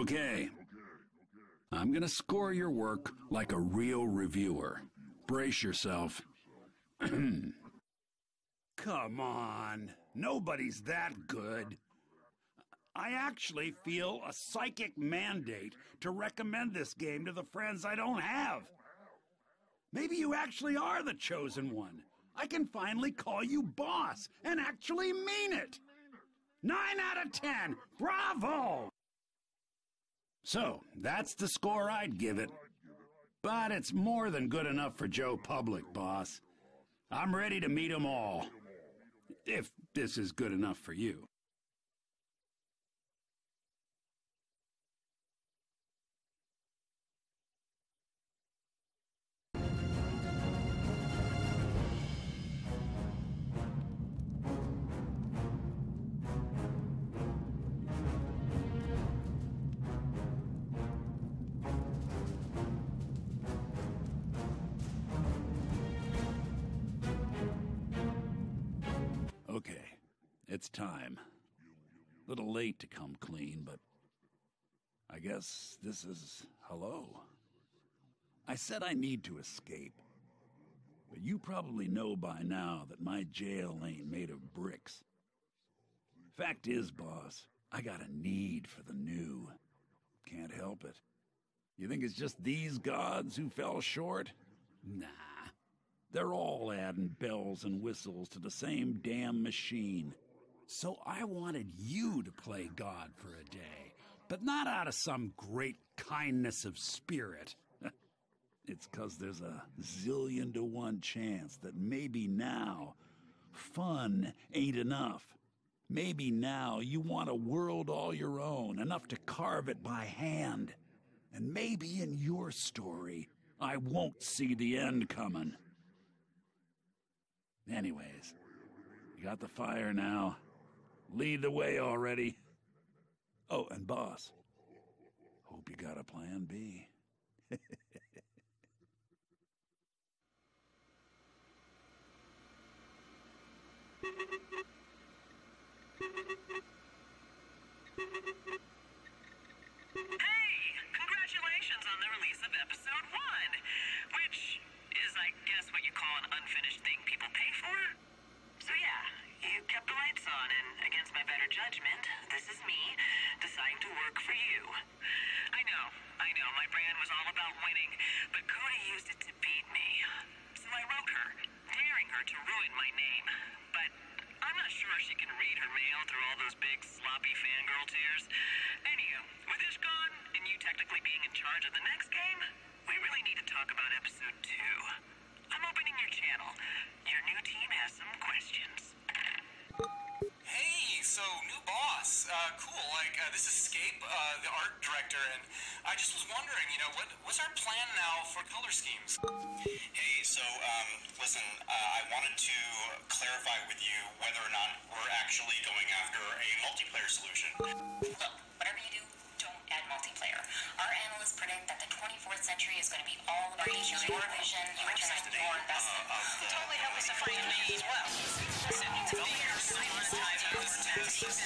Okay. I'm gonna score your work like a real reviewer. Brace yourself. Come on. Nobody's that good. I actually feel a psychic mandate to recommend this game to the friends I don't have. Maybe you actually are the chosen one. I can finally call you boss and actually mean it. 9 out of 10. Bravo! So, that's the score I'd give it. But it's more than good enough for Joe Public, boss. I'm ready to meet 'em all. If this is good enough for you. Okay, it's time. Little late to come clean, but I guess this is hello. I said I need to escape, but you probably know by now that my jail ain't made of bricks. Fact is, boss, I got a need for the new. Can't help it. You think it's just these gods who fell short? Nah. They're all adding bells and whistles to the same damn machine. So I wanted you to play God for a day, but not out of some great kindness of spirit. It's 'cause there's a zillion to 1 chance that maybe now fun ain't enough. Maybe now you want a world all your own, enough to carve it by hand. And maybe in your story, I won't see the end coming. Anyways, you got the fire now. Lead the way already. Oh, and boss, hope you got a plan B. Hey, congratulations on the release of episode 1, which is, I guess, what you call an unfinished thing people pay for? So yeah, you kept the lights on, and against my better judgment, this is me deciding to work for you. I know, my brand was all about winning, but Cody used it to beat me. So I wrote her, daring her to ruin my name. But I'm not sure she can read her mail through all those big, sloppy fangirl tears. Anywho, with Ish gone, and you technically being in charge of the next game, we really need to talk about episode 2. I'm opening your channel. Your new team has some questions. Hey, so new boss. Cool. This is Scape, the art director, and I just was wondering, what's our plan now for color schemes? Hey, so, listen, I wanted to clarify with you whether or not we're actually going after a multiplayer solution. Look, whatever you do, don't add multiplayer. Our analysts predict that the 24th century is going to be all about your vision, your return on your investment. Totally help us to find me as well. Listen, the leaders monetize those tactics.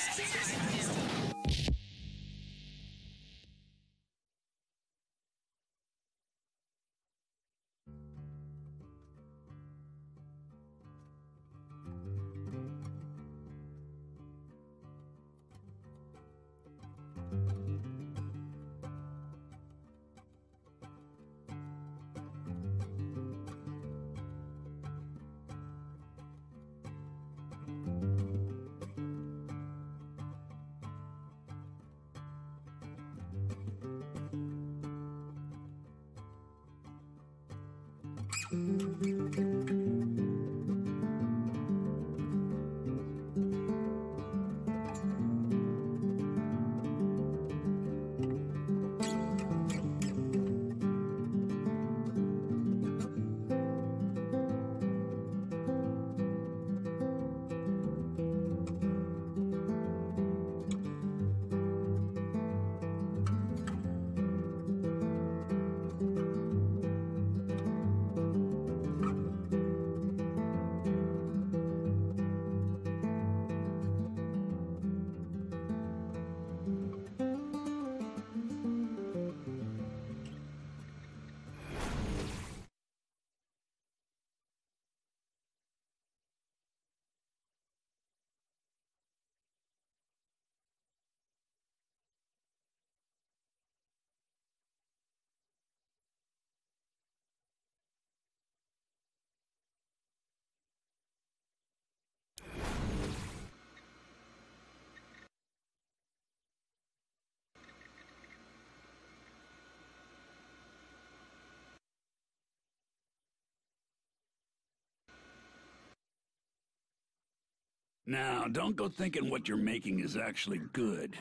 Now, don't go thinking what you're making is actually good.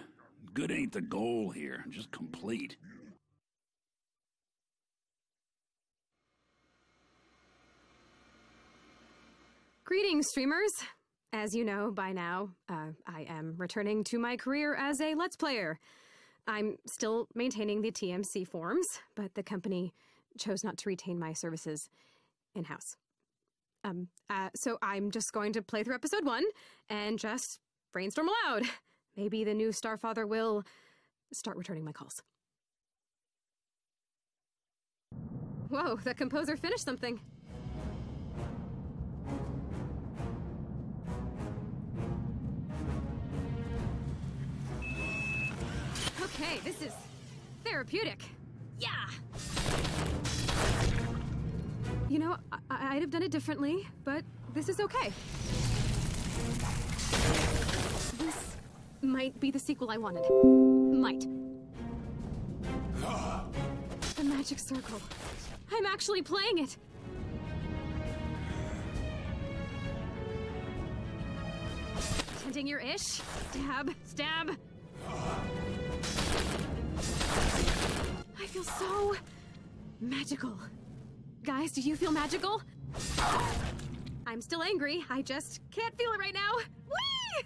Good ain't the goal here, just complete. Greetings, streamers. As you know by now, I am returning to my career as a Let's Player. I'm still maintaining the TMC forums, but the company chose not to retain my services in-house. So I'm just going to play through episode 1 and just brainstorm aloud. Maybe the new Starfather will start returning my calls. Whoa, the composer finished something. Okay, this is therapeutic. Yeah! You know, I'd have done it differently, but this is okay. This might be the sequel I wanted. Might. The magic circle. I'm actually playing it. Tending your ish. Stab, stab. I feel so magical. Guys, do you feel magical? I'm still angry. I just can't feel it right now. Whee!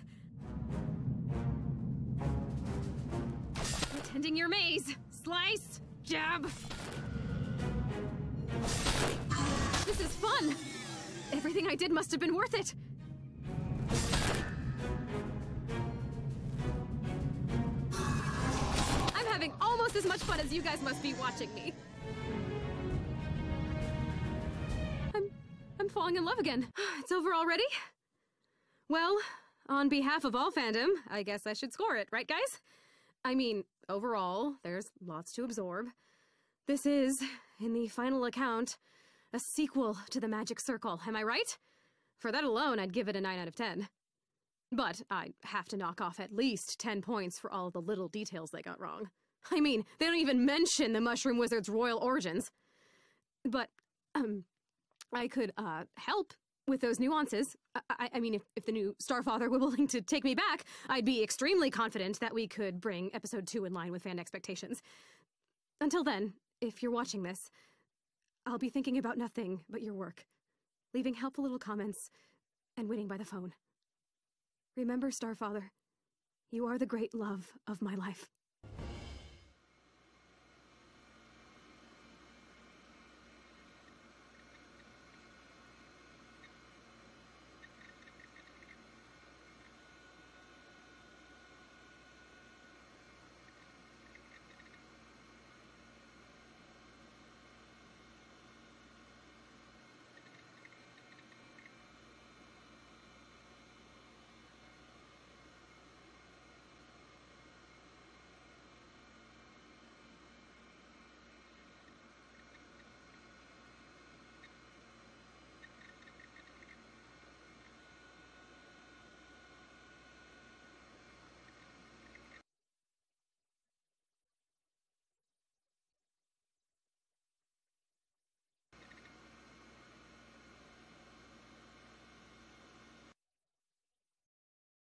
Attending your maze. Slice. Jab. This is fun. Everything I did must have been worth it. I'm having almost as much fun as you guys must be watching me. I'm falling in love again. It's over already? Well, on behalf of all fandom, I guess I should score it, right guys? I mean, overall, there's lots to absorb. This is, in the final account, a sequel to the Magic Circle, am I right? For that alone, I'd give it a 9 out of 10. But I'd have to knock off at least 10 points for all the little details they got wrong. I mean, they don't even mention the Mushroom Wizard's royal origins. But, I could, help with those nuances. I mean, if the new Starfather were willing to take me back, I'd be extremely confident that we could bring episode 2 in line with fan expectations. Until then, if you're watching this, I'll be thinking about nothing but your work, leaving helpful little comments, and waiting by the phone. Remember, Starfather, you are the great love of my life.